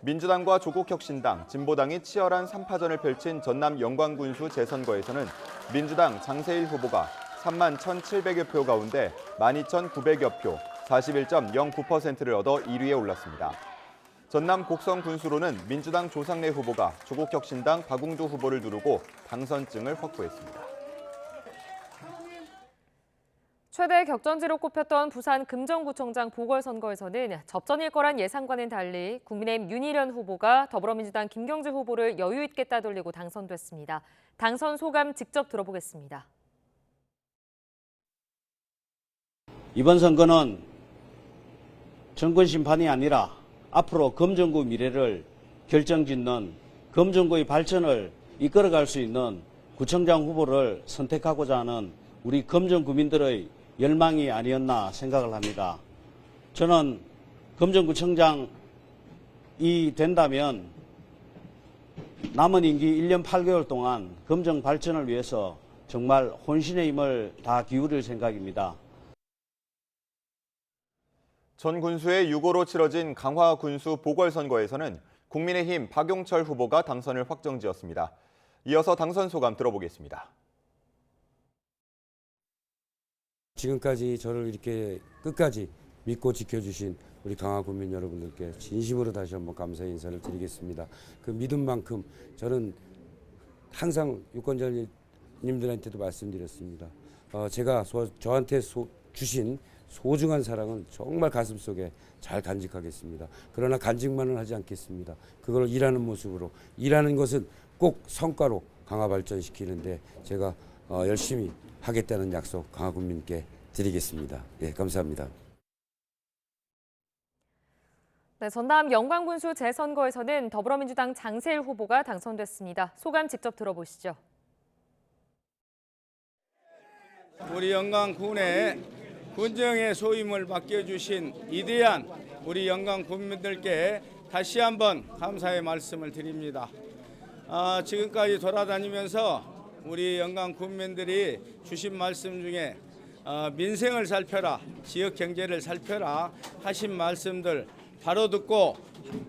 민주당과 조국혁신당, 진보당이 치열한 3파전을 펼친 전남 영광 군수 재선거에서는 민주당 장세일 후보가 3만 1,700여 표 가운데 12,900여 표, 41.09%를 얻어 1위에 올랐습니다. 전남 곡성 군수로는 민주당 조상래 후보가 조국혁신당 박웅주 후보를 누르고 당선증을 확보했습니다. 최대 격전지로 꼽혔던 부산 금정구청장 보궐선거에서는 접전일 거란 예상과는 달리 국민의힘 윤일현 후보가 더불어민주당 김경재 후보를 여유 있게 따돌리고 당선됐습니다. 당선 소감 직접 들어보겠습니다. 이번 선거는 정권 심판이 아니라 앞으로 금정구 미래를 결정짓는 금정구의 발전을 이끌어갈 수 있는 구청장 후보를 선택하고자 하는 우리 금정구민들의 열망이 아니었나 생각을 합니다. 저는 금정구청장이 된다면 남은 임기 1년 8개월 동안 금정 발전을 위해서 정말 혼신의 힘을 다 기울일 생각입니다. 전 군수의 6.5로 치러진 강화 군수 보궐선거에서는 국민의힘 박용철 후보가 당선을 확정지었습니다. 이어서 당선 소감 들어보겠습니다. 지금까지 저를 이렇게 끝까지 믿고 지켜주신 우리 강화 국민 여러분들께 진심으로 다시 한번 감사의 인사를 드리겠습니다. 그 믿음만큼 저는 항상 유권자님들한테도 말씀드렸습니다. 제가 저한테 주신 소중한 사랑은 정말 가슴속에 잘 간직하겠습니다. 그러나 간직만은 하지 않겠습니다. 그걸 일하는 모습으로, 일하는 것은 꼭 성과로 강화 발전시키는데 제가 열심히 하겠다는 약속 강화 국민께 드리겠습니다. 네, 감사합니다. 네, 전남 영광군수 재선거에서는 더불어민주당 장세일 후보가 당선됐습니다. 소감 직접 들어보시죠. 우리 영광군의 군정의 소임을 맡겨주신 위대한 우리 영광 국민들께 다시 한번 감사의 말씀을 드립니다. 지금까지 돌아다니면서 우리 영광 국민들이 주신 말씀 중에 민생을 살펴라, 지역 경제를 살펴라 하신 말씀들 바로 듣고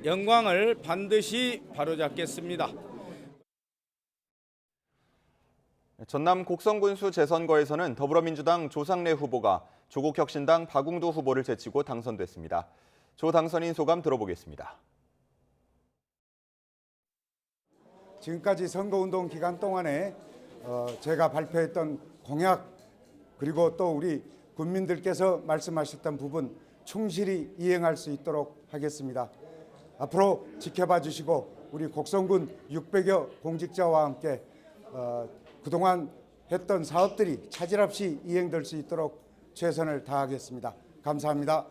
영광을 반드시 바로잡겠습니다. 전남 곡성군수 재선거에서는 더불어민주당 조상래 후보가 조국혁신당 박웅두 후보를 제치고 당선됐습니다. 조 당선인 소감 들어보겠습니다. 지금까지 선거운동 기간 동안에 제가 발표했던 공약 그리고 또 우리 국민들께서 말씀하셨던 부분 충실히 이행할 수 있도록 하겠습니다. 앞으로 지켜봐 주시고 우리 곡성군 600여 공직자와 함께 그동안 했던 사업들이 차질 없이 이행될 수 있도록 최선을 다하겠습니다. 감사합니다.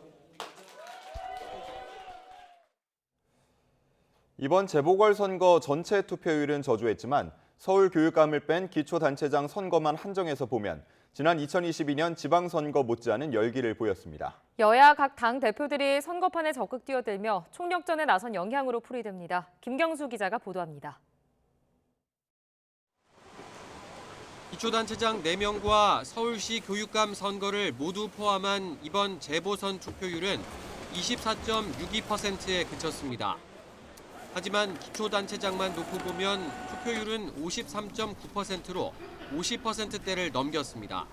이번 재보궐선거 전체 투표율은 저조했지만 서울교육감을 뺀 기초단체장 선거만 한정해서 보면 지난 2022년 지방선거 못지않은 열기를 보였습니다. 여야 각 당 대표들이 선거판에 적극 뛰어들며 총력전에 나선 영향으로 풀이됩니다. 김경수 기자가 보도합니다. 기초단체장 4명과 서울시 교육감 선거를 모두 포함한 이번 재보선 투표율은 24.62%에 그쳤습니다. 하지만 기초단체장만 놓고 보면 투표율은 53.9%로 50%대를 넘겼습니다.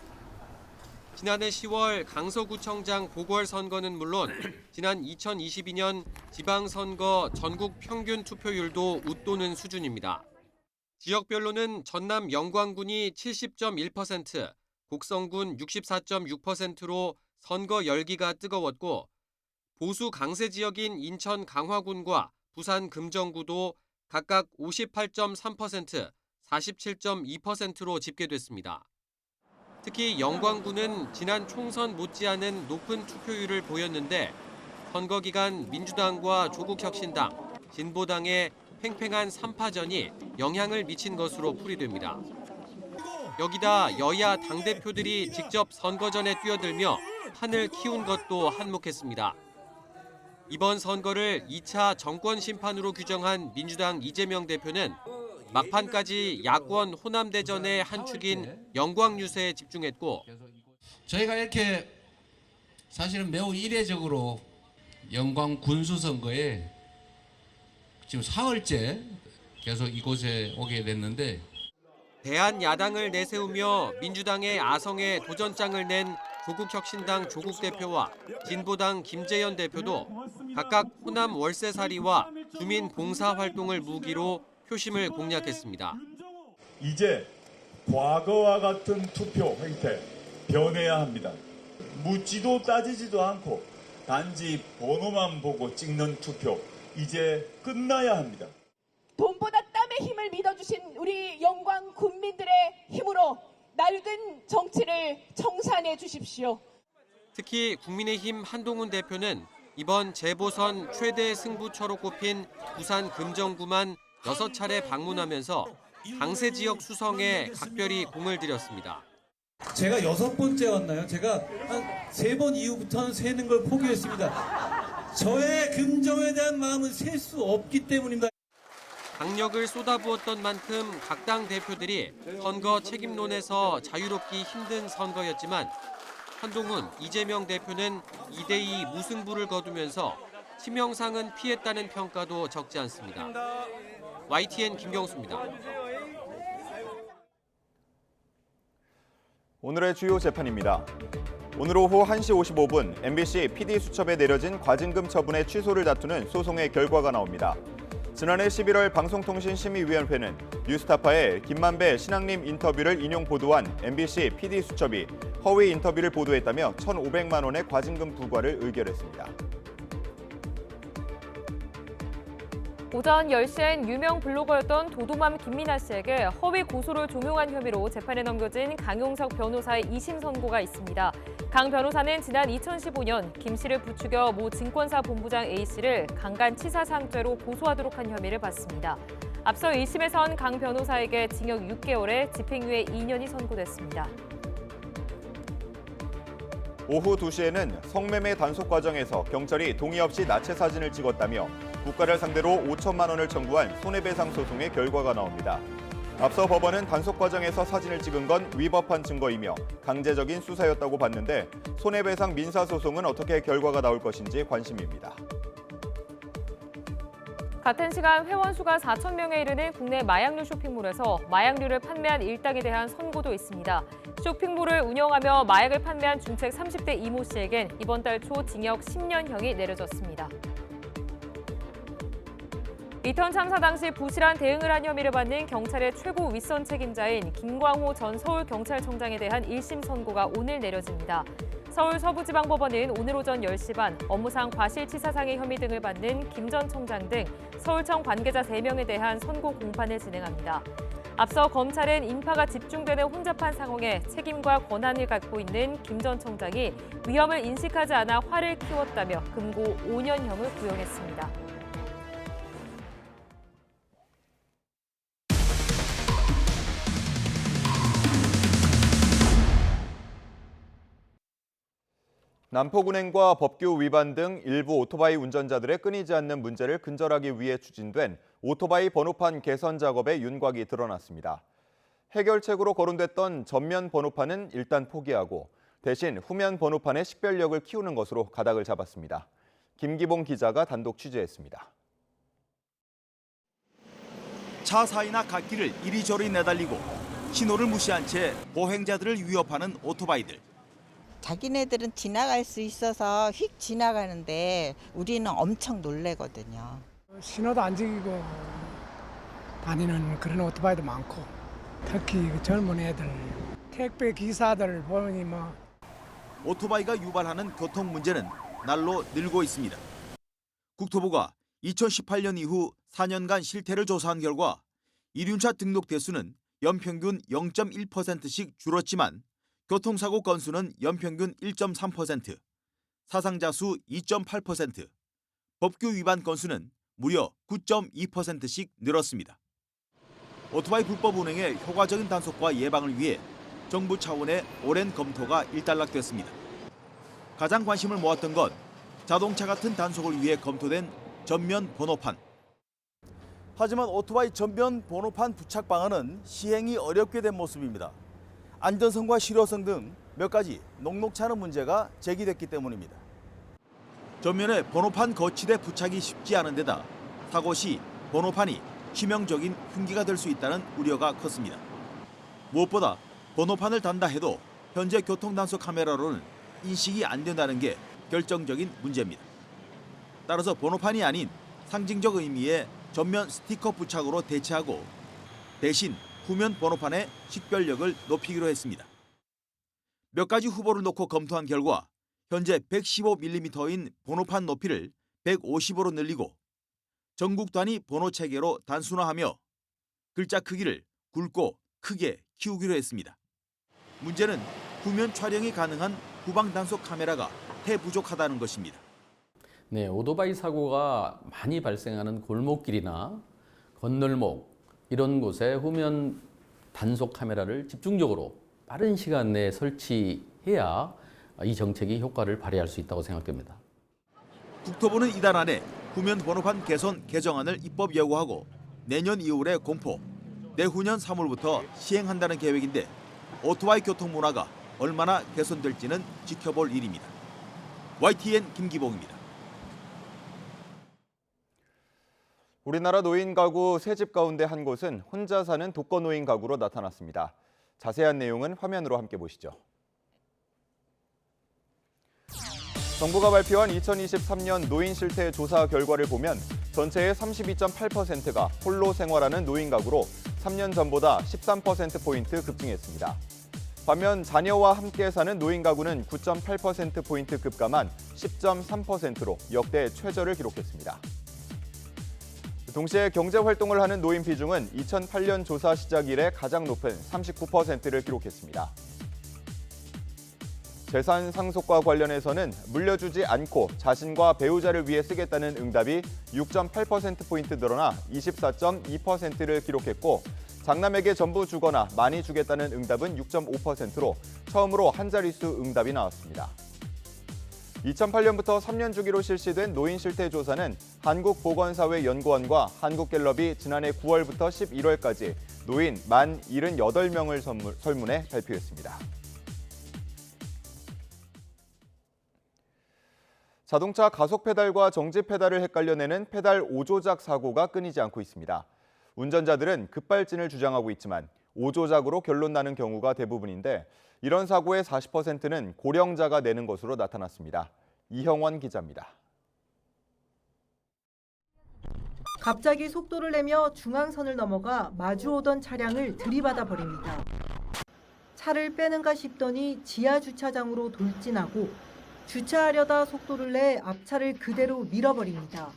지난해 10월 강서구청장 보궐선거는 물론 지난 2022년 지방선거 전국 평균 투표율도 웃도는 수준입니다. 지역별로는 전남 영광군이 70.1%, 곡성군 64.6%로 선거 열기가 뜨거웠고 보수 강세 지역인 인천 강화군과 부산 금정구도 각각 58.3%, 47.2%로 집계됐습니다. 특히 영광군은 지난 총선 못지않은 높은 투표율을 보였는데 선거 기간 민주당과 조국혁신당, 진보당의 팽팽한 3파전이 영향을 미친 것으로 풀이됩니다. 여기다 여야 당대표들이 직접 선거전에 뛰어들며 판을 키운 것도 한몫했습니다. 이번 선거를 2차 정권 심판으로 규정한 민주당 이재명 대표는 막판까지 야권 호남대전의 한 축인 영광 유세에 집중했고 저희가 이렇게 사실은 매우 이례적으로 영광 군수선거에 지금 사흘째 계속 이곳에 오게 됐는데 대한야당을 내세우며 민주당의 아성에 도전장을 낸 조국혁신당 조국 대표와 진보당 김재현 대표도 각각 호남 월세살이와 주민 봉사활동을 무기로 표심을 공략했습니다. 이제 과거와 같은 투표 행태 변해야 합니다. 묻지도 따지지도 않고 단지 번호만 보고 찍는 투표 이제 끝나야 합니다. 돈보다 땀의 힘을 믿어주신 우리 영광 군민들의 힘으로 낡은 정치를 청산해 주십시오. 특히 국민의힘 한동훈 대표는 이번 재보선 최대 승부처로 꼽힌 부산 금정구만 6차례 방문하면서 강세 지역 수성에 각별히 공을 들였습니다. 제가 6번째 왔나요? 제가 한 3번 이후부터는 세는 걸 포기했습니다. 저의 금정에 대한 마음은 셀 수 없기 때문입니다. 강력을 쏟아부었던 만큼 각 당 대표들이 선거 책임론에서 자유롭기 힘든 선거였지만 한동훈, 이재명 대표는 2대2 무승부를 거두면서 치명상은 피했다는 평가도 적지 않습니다. YTN 김경수입니다. 오늘의 주요 재판입니다. 오늘 오후 1시 55분 MBC PD수첩에 내려진 과징금 처분의 취소를 다투는 소송의 결과가 나옵니다. 지난해 11월 방송통신심의위원회는 뉴스타파의 김만배 신앙님 인터뷰를 인용 보도한 MBC PD수첩이 허위 인터뷰를 보도했다며 1,500만 원의 과징금 부과를 의결했습니다. 오전 10시엔 유명 블로거였던 도도맘 김민아 씨에게 허위 고소를 종용한 혐의로 재판에 넘겨진 강용석 변호사의 2심 선고가 있습니다. 강 변호사는 지난 2015년 김 씨를 부추겨 모 증권사 본부장 A 씨를 강간치사상죄로 고소하도록 한 혐의를 받습니다. 앞서 1심에선 강 변호사에게 징역 6개월에 집행유예 2년이 선고됐습니다. 오후 2시에는 성매매 단속 과정에서 경찰이 동의 없이 나체 사진을 찍었다며 국가를 상대로 5천만 원을 청구한 손해배상 소송의 결과가 나옵니다. 앞서 법원은 단속 과정에서 사진을 찍은 건 위법한 증거이며 강제적인 수사였다고 봤는데 손해배상 민사소송은 어떻게 결과가 나올 것인지 관심입니다. 같은 시간 회원 수가 4천 명에 이르는 국내 마약류 쇼핑몰에서 마약류를 판매한 일당에 대한 선고도 있습니다. 쇼핑몰을 운영하며 마약을 판매한 중책 30대 이모 씨에겐 이번 달 초 징역 10년형이 내려졌습니다. 리턴 참사 당시 부실한 대응을 한 혐의를 받는 경찰의 최고 윗선 책임자인 김광호 전 서울경찰청장에 대한 1심 선고가 오늘 내려집니다. 서울 서부지방법원은 오늘 오전 10시 반 업무상 과실치사상의 혐의 등을 받는 김 전 청장 등 서울청 관계자 3명에 대한 선고 공판을 진행합니다. 앞서 검찰은 인파가 집중되는 혼잡한 상황에 책임과 권한을 갖고 있는 김 전 청장이 위험을 인식하지 않아 화를 키웠다며 금고 5년형을 구형했습니다. 남포군행과 법규 위반 등 일부 오토바이 운전자들의 끊이지 않는 문제를 근절하기 위해 추진된 오토바이 번호판 개선 작업의 윤곽이 드러났습니다. 해결책으로 거론됐던 전면 번호판은 일단 포기하고 대신 후면 번호판의 식별력을 키우는 것으로 가닥을 잡았습니다. 김기봉 기자가 단독 취재했습니다. 차 사이나 갓길을 이리저리 내달리고 신호를 무시한 채 보행자들을 위협하는 오토바이들. 자기네들은 지나갈 수 있어서 휙 지나가는데 우리는 엄청 놀래거든요. 신호도 안 지키고 다니는 그런 오토바이도 많고 특히 젊은 애들, 택배 기사들 보니 뭐. 오토바이가 유발하는 교통 문제는 날로 늘고 있습니다. 국토부가 2018년 이후 4년간 실태를 조사한 결과 이륜차 등록 대수는 연평균 0.1%씩 줄었지만 교통사고 건수는 연평균 1.3%, 사상자 수 2.8%, 법규 위반 건수는 무려 9.2%씩 늘었습니다. 오토바이 불법 운행의 효과적인 단속과 예방을 위해 정부 차원의 오랜 검토가 일단락됐습니다. 가장 관심을 모았던 건 자동차 같은 단속을 위해 검토된 전면 번호판. 하지만 오토바이 전면 번호판 부착 방안은 시행이 어렵게 된 모습입니다. 안전성과 실효성 등 몇 가지 녹록치 않은 문제가 제기됐기 때문입니다. 전면에 번호판 거치대 부착이 쉽지 않은 데다 사고 시 번호판이 치명적인 흉기가 될 수 있다는 우려가 컸습니다. 무엇보다 번호판을 단다 해도 현재 교통단속 카메라로는 인식이 안 된다는 게 결정적인 문제입니다. 따라서 번호판이 아닌 상징적 의미의 전면 스티커 부착으로 대체하고 대신 후면 번호판의 식별력을 높이기로 했습니다. 몇 가지 후보를 놓고 검토한 결과 현재 115mm인 번호판 높이를 150으로 늘리고 전국 단위 번호 체계로 단순화하며 글자 크기를 굵고 크게 키우기로 했습니다. 문제는 후면 촬영이 가능한 후방 단속 카메라가 태부족하다는 것입니다. 네, 오토바이 사고가 많이 발생하는 골목길이나 건널목 이런 곳에 후면 단속 카메라를 집중적으로 빠른 시간 내에 설치해야 이 정책이 효과를 발휘할 수 있다고 생각됩니다. 국토부는 이달 안에 후면 번호판 개선 개정안을 입법 예고하고 내년 2월에 공포, 내후년 3월부터 시행한다는 계획인데 오토바이 교통 문화가 얼마나 개선될지는 지켜볼 일입니다. YTN 김기봉입니다. 우리나라 노인 가구 3집 가운데 한 곳은 혼자 사는 독거노인 가구로 나타났습니다. 자세한 내용은 화면으로 함께 보시죠. 정부가 발표한 2023년 노인 실태 조사 결과를 보면 전체의 32.8%가 홀로 생활하는 노인 가구로 3년 전보다 13%포인트 급증했습니다. 반면 자녀와 함께 사는 노인 가구는 9.8%포인트 급감한 10.3%로 역대 최저를 기록했습니다. 동시에 경제활동을 하는 노인 비중은 2008년 조사 시작 이래 가장 높은 39%를 기록했습니다. 재산 상속과 관련해서는 물려주지 않고 자신과 배우자를 위해 쓰겠다는 응답이 6.8%포인트 늘어나 24.2%를 기록했고 장남에게 전부 주거나 많이 주겠다는 응답은 6.5%로 처음으로 한 자릿수 응답이 나왔습니다. 2008년부터 3년 주기로 실시된 노인 실태 조사는 한국보건사회연구원과 한국갤럽이 지난해 9월부터 11월까지 노인 만 78명을 설문해 발표했습니다. 자동차 가속 페달과 정지 페달을 헷갈려내는 페달 오조작 사고가 끊이지 않고 있습니다. 운전자들은 급발진을 주장하고 있지만 오조작으로 결론 나는 경우가 대부분인데 이런 사고의 40%는 고령자가 내는 것으로 나타났습니다. 이형원 기자입니다. 갑자기 속도를 내며 중앙선을 넘어가 마주오던 차량을 들이받아 버립니다. 차를 빼는가 싶더니 지하 주차장으로 돌진하고 주차하려다 속도를 내 앞차를 그대로 밀어버립니다.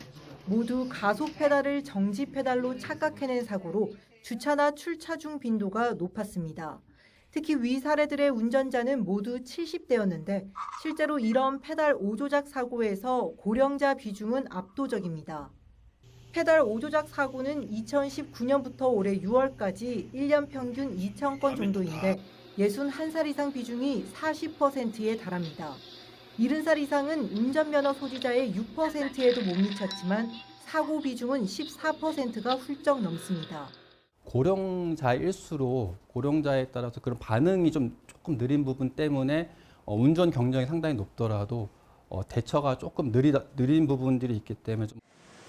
모두 가속 페달을 정지 페달로 착각해낸 사고로 주차나 출차 중 빈도가 높았습니다. 특히 위 사례들의 운전자는 모두 70대였는데 실제로 이런 페달 오조작 사고에서 고령자 비중은 압도적입니다. 페달 오조작 사고는 2019년부터 올해 6월까지 1년 평균 2,000건 정도인데 61살 이상 비중이 40%에 달합니다. 70살 이상은 운전면허 소지자의 6%에도 못 미쳤지만 사고 비중은 14%가 훌쩍 넘습니다. 고령자일수록 고령자에 따라서 그런 반응이 조금 느린 부분 때문에 운전 경쟁이 상당히 높더라도 대처가 조금 느린 부분들이 있기 때문에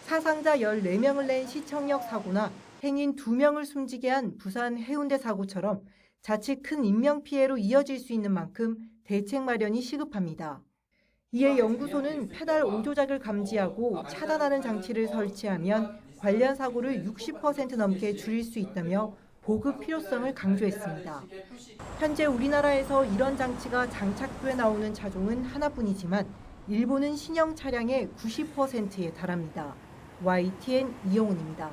사상자 14명을 낸 시청역 사고나 행인 2명을 숨지게 한 부산 해운대 사고처럼 자칫 큰 인명피해로 이어질 수 있는 만큼 대책 마련이 시급합니다. 이에 연구소는 페달 오조작을 감지하고 차단하는 장치를 설치하면 관련 사고를 60% 넘게 줄일 수 있다며 보급 필요성을 강조했습니다. 현재 우리나라에서 이런 장치가 장착돼 나오는 차종은 하나뿐이지만 일본은 신형 차량의 90%에 달합니다. YTN 이영훈입니다.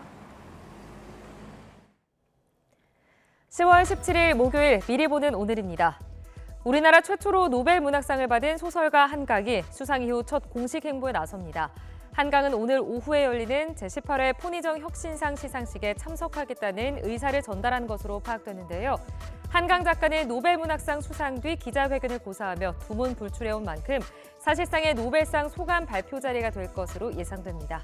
10월 17일 목요일 미리 보는 오늘입니다. 우리나라 최초로 노벨 문학상을 받은 소설가 한강이 수상 이후 첫 공식 행보에 나섭니다. 한강은 오늘 오후에 열리는 제18회 포니정 혁신상 시상식에 참석하겠다는 의사를 전달한 것으로 파악되는데요. 한강 작가는 노벨 문학상 수상 뒤 기자회견을 고사하며 두문불출해온 만큼 사실상의 노벨상 소감 발표 자리가 될 것으로 예상됩니다.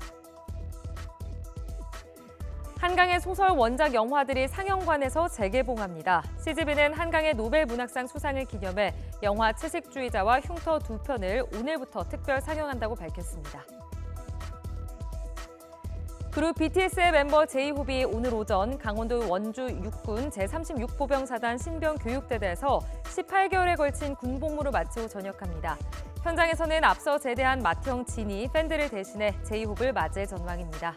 한강의 소설 원작 영화들이 상영관에서 재개봉합니다. CGV는 한강의 노벨 문학상 수상을 기념해 영화 채식주의자와 흉터 2편을 오늘부터 특별 상영한다고 밝혔습니다. 그룹 BTS의 멤버 제이홉이 오늘 오전 강원도 원주 육군 제36보병사단 신병교육대대에서 18개월에 걸친 군복무를 마치고 전역합니다. 현장에서는 앞서 제대한 맏형 진이 팬들을 대신해 제이홉을 맞이할 전망입니다.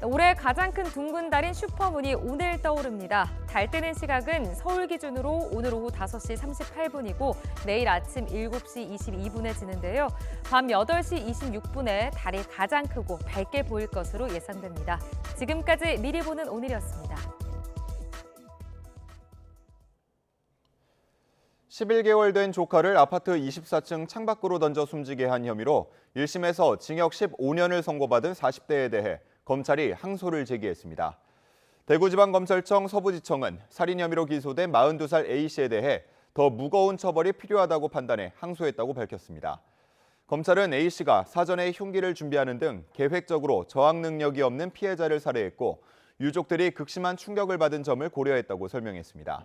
올해 가장 큰 둥근 달인 슈퍼문이 오늘 떠오릅니다. 달 뜨는 시각은 서울 기준으로 오늘 오후 5시 38분이고 내일 아침 7시 22분에 지는데요. 밤 8시 26분에 달이 가장 크고 밝게 보일 것으로 예상됩니다. 지금까지 미리 보는 오늘이었습니다. 11개월 된 조카를 아파트 24층 창밖으로 던져 숨지게 한 혐의로 1심에서 징역 15년을 선고받은 40대에 대해 검찰이 항소를 제기했습니다. 대구지방검찰청 서부지청은 살인 혐의로 기소된 42살 A씨에 대해 더 무거운 처벌이 필요하다고 판단해 항소했다고 밝혔습니다. 검찰은 A씨가 사전에 흉기를 준비하는 등 계획적으로 저항 능력이 없는 피해자를 살해했고 유족들이 극심한 충격을 받은 점을 고려했다고 설명했습니다.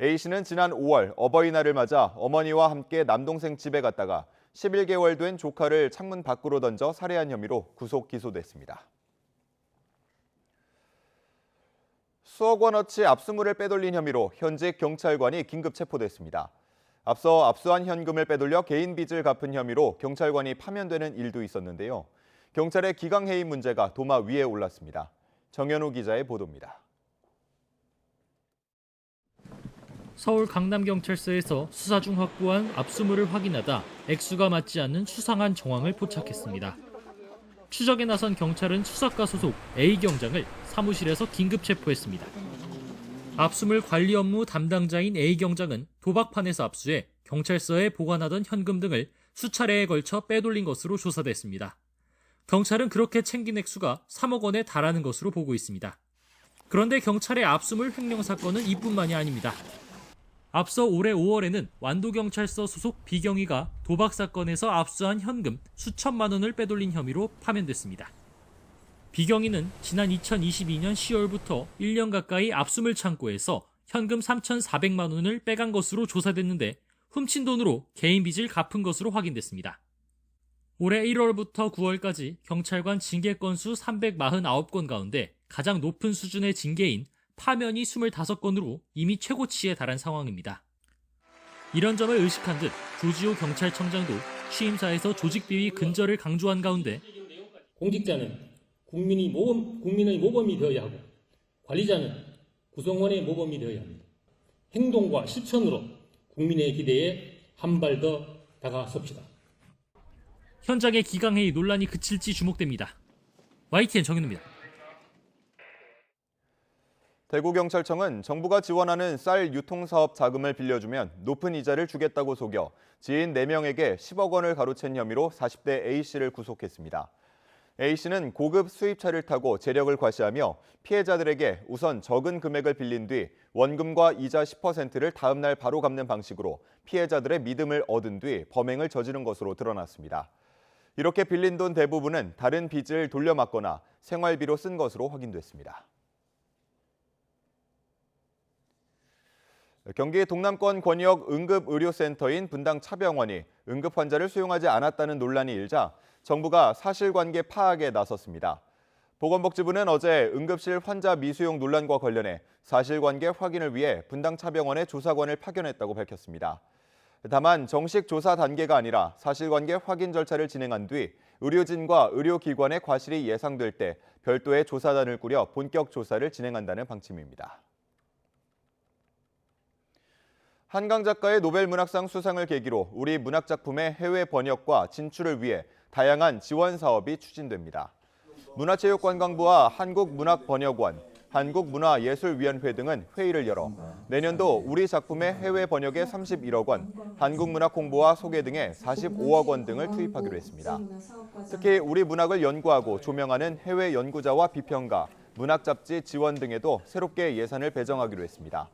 A씨는 지난 5월 어버이날을 맞아 어머니와 함께 남동생 집에 갔다가 11개월 된 조카를 창문 밖으로 던져 살해한 혐의로 구속 기소됐습니다. 수억 원어치 압수물을 빼돌린 혐의로 현직 경찰관이 긴급 체포됐습니다. 앞서 압수한 현금을 빼돌려 개인 빚을 갚은 혐의로 경찰관이 파면되는 일도 있었는데요. 경찰의 기강해임 문제가 도마 위에 올랐습니다. 정현우 기자의 보도입니다. 서울 강남경찰서에서 수사 중 확보한 압수물을 확인하다 액수가 맞지 않는 수상한 정황을 포착했습니다. 추적에 나선 경찰은 수사과 소속 A 경장을 사무실에서 긴급 체포했습니다. 압수물 관리 업무 담당자인 A 경장은 도박판에서 압수해 경찰서에 보관하던 현금 등을 수차례에 걸쳐 빼돌린 것으로 조사됐습니다. 경찰은 그렇게 챙긴 액수가 3억 원에 달하는 것으로 보고 있습니다. 그런데 경찰의 압수물 횡령 사건은 이뿐만이 아닙니다. 앞서 올해 5월에는 완도경찰서 소속 비경위가 도박 사건에서 압수한 현금 수천만 원을 빼돌린 혐의로 파면됐습니다. 비경위는 지난 2022년 10월부터 1년 가까이 압수물 창고에서 현금 3,400만 원을 빼간 것으로 조사됐는데 훔친 돈으로 개인 빚을 갚은 것으로 확인됐습니다. 올해 1월부터 9월까지 경찰관 징계 건수 349건 가운데 가장 높은 수준의 징계인 파면이 25건으로 이미 최고치에 달한 상황입니다. 이런 점을 의식한 듯 조지호 경찰청장도 취임사에서 조직비위 근절을 강조한 가운데 공직자는 국민의 모범이 되어야 하고 관리자는 구성원의 모범이 되어야 합니다. 행동과 실천으로 국민의 기대에 한 발 더 다가섭시다. 현장의 기강회의 논란이 그칠지 주목됩니다. YTN 정현우입니다. 대구경찰청은 정부가 지원하는 쌀 유통사업 자금을 빌려주면 높은 이자를 주겠다고 속여 지인 4명에게 10억 원을 가로챈 혐의로 40대 A씨를 구속했습니다. A씨는 고급 수입차를 타고 재력을 과시하며 피해자들에게 우선 적은 금액을 빌린 뒤 원금과 이자 10%를 다음 날 바로 갚는 방식으로 피해자들의 믿음을 얻은 뒤 범행을 저지른 것으로 드러났습니다. 이렇게 빌린 돈 대부분은 다른 빚을 돌려막거나 생활비로 쓴 것으로 확인됐습니다. 경기 동남권 권역 응급의료센터인 분당 차병원이 응급 환자를 수용하지 않았다는 논란이 일자 정부가 사실관계 파악에 나섰습니다. 보건복지부는 어제 응급실 환자 미수용 논란과 관련해 사실관계 확인을 위해 분당 차병원에 조사관을 파견했다고 밝혔습니다. 다만 정식 조사 단계가 아니라 사실관계 확인 절차를 진행한 뒤 의료진과 의료기관의 과실이 예상될 때 별도의 조사단을 꾸려 본격 조사를 진행한다는 방침입니다. 한강 작가의 노벨 문학상 수상을 계기로 우리 문학작품의 해외 번역과 진출을 위해 다양한 지원 사업이 추진됩니다. 문화체육관광부와 한국문학번역원, 한국문화예술위원회 등은 회의를 열어 내년도 우리 작품의 해외 번역에 31억 원, 한국문학 홍보와 소개 등에 45억 원 등을 투입하기로 했습니다. 특히 우리 문학을 연구하고 조명하는 해외 연구자와 비평가, 문학잡지 지원 등에도 새롭게 예산을 배정하기로 했습니다.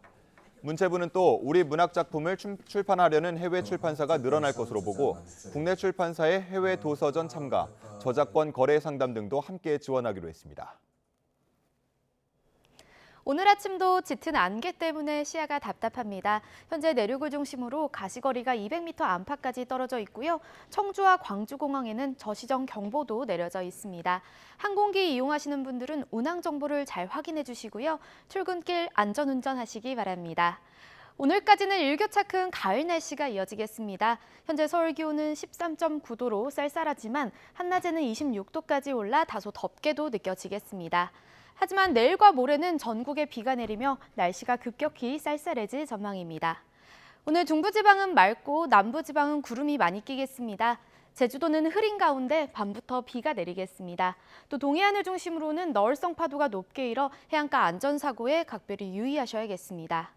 문체부는 또 우리 문학 작품을 출판하려는 해외 출판사가 늘어날 것으로 보고 국내 출판사의 해외 도서전 참가, 저작권 거래 상담 등도 함께 지원하기로 했습니다. 오늘 아침도 짙은 안개 때문에 시야가 답답합니다. 현재 내륙을 중심으로 가시거리가 200m 안팎까지 떨어져 있고요. 청주와 광주공항에는 저시정 경보도 내려져 있습니다. 항공기 이용하시는 분들은 운항 정보를 잘 확인해 주시고요. 출근길 안전운전하시기 바랍니다. 오늘까지는 일교차 큰 가을 날씨가 이어지겠습니다. 현재 서울 기온은 13.9도로 쌀쌀하지만 한낮에는 26도까지 올라 다소 덥게도 느껴지겠습니다. 하지만 내일과 모레는 전국에 비가 내리며 날씨가 급격히 쌀쌀해질 전망입니다. 오늘 중부지방은 맑고 남부지방은 구름이 많이 끼겠습니다. 제주도는 흐린 가운데 밤부터 비가 내리겠습니다. 또 동해안을 중심으로는 너울성 파도가 높게 일어 해안가 안전사고에 각별히 유의하셔야겠습니다.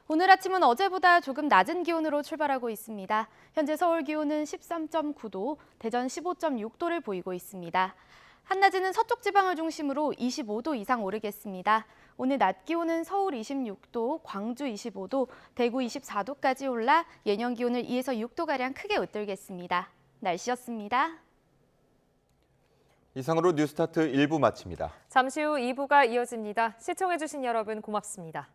오늘 아침은 어제보다 조금 낮은 기온으로 출발하고 있습니다. 현재 서울 기온은 13.9도, 대전 15.6도를 보이고 있습니다. 한낮에는 서쪽 지방을 중심으로 25도 이상 오르겠습니다. 오늘 낮 기온은 서울 26도, 광주 25도, 대구 24도까지 올라 예년 기온을 2에서 6도가량 크게 웃돌겠습니다. 날씨였습니다. 이상으로 뉴스타트 1부 마칩니다. 잠시 후 2부가 이어집니다. 시청해주신 여러분 고맙습니다.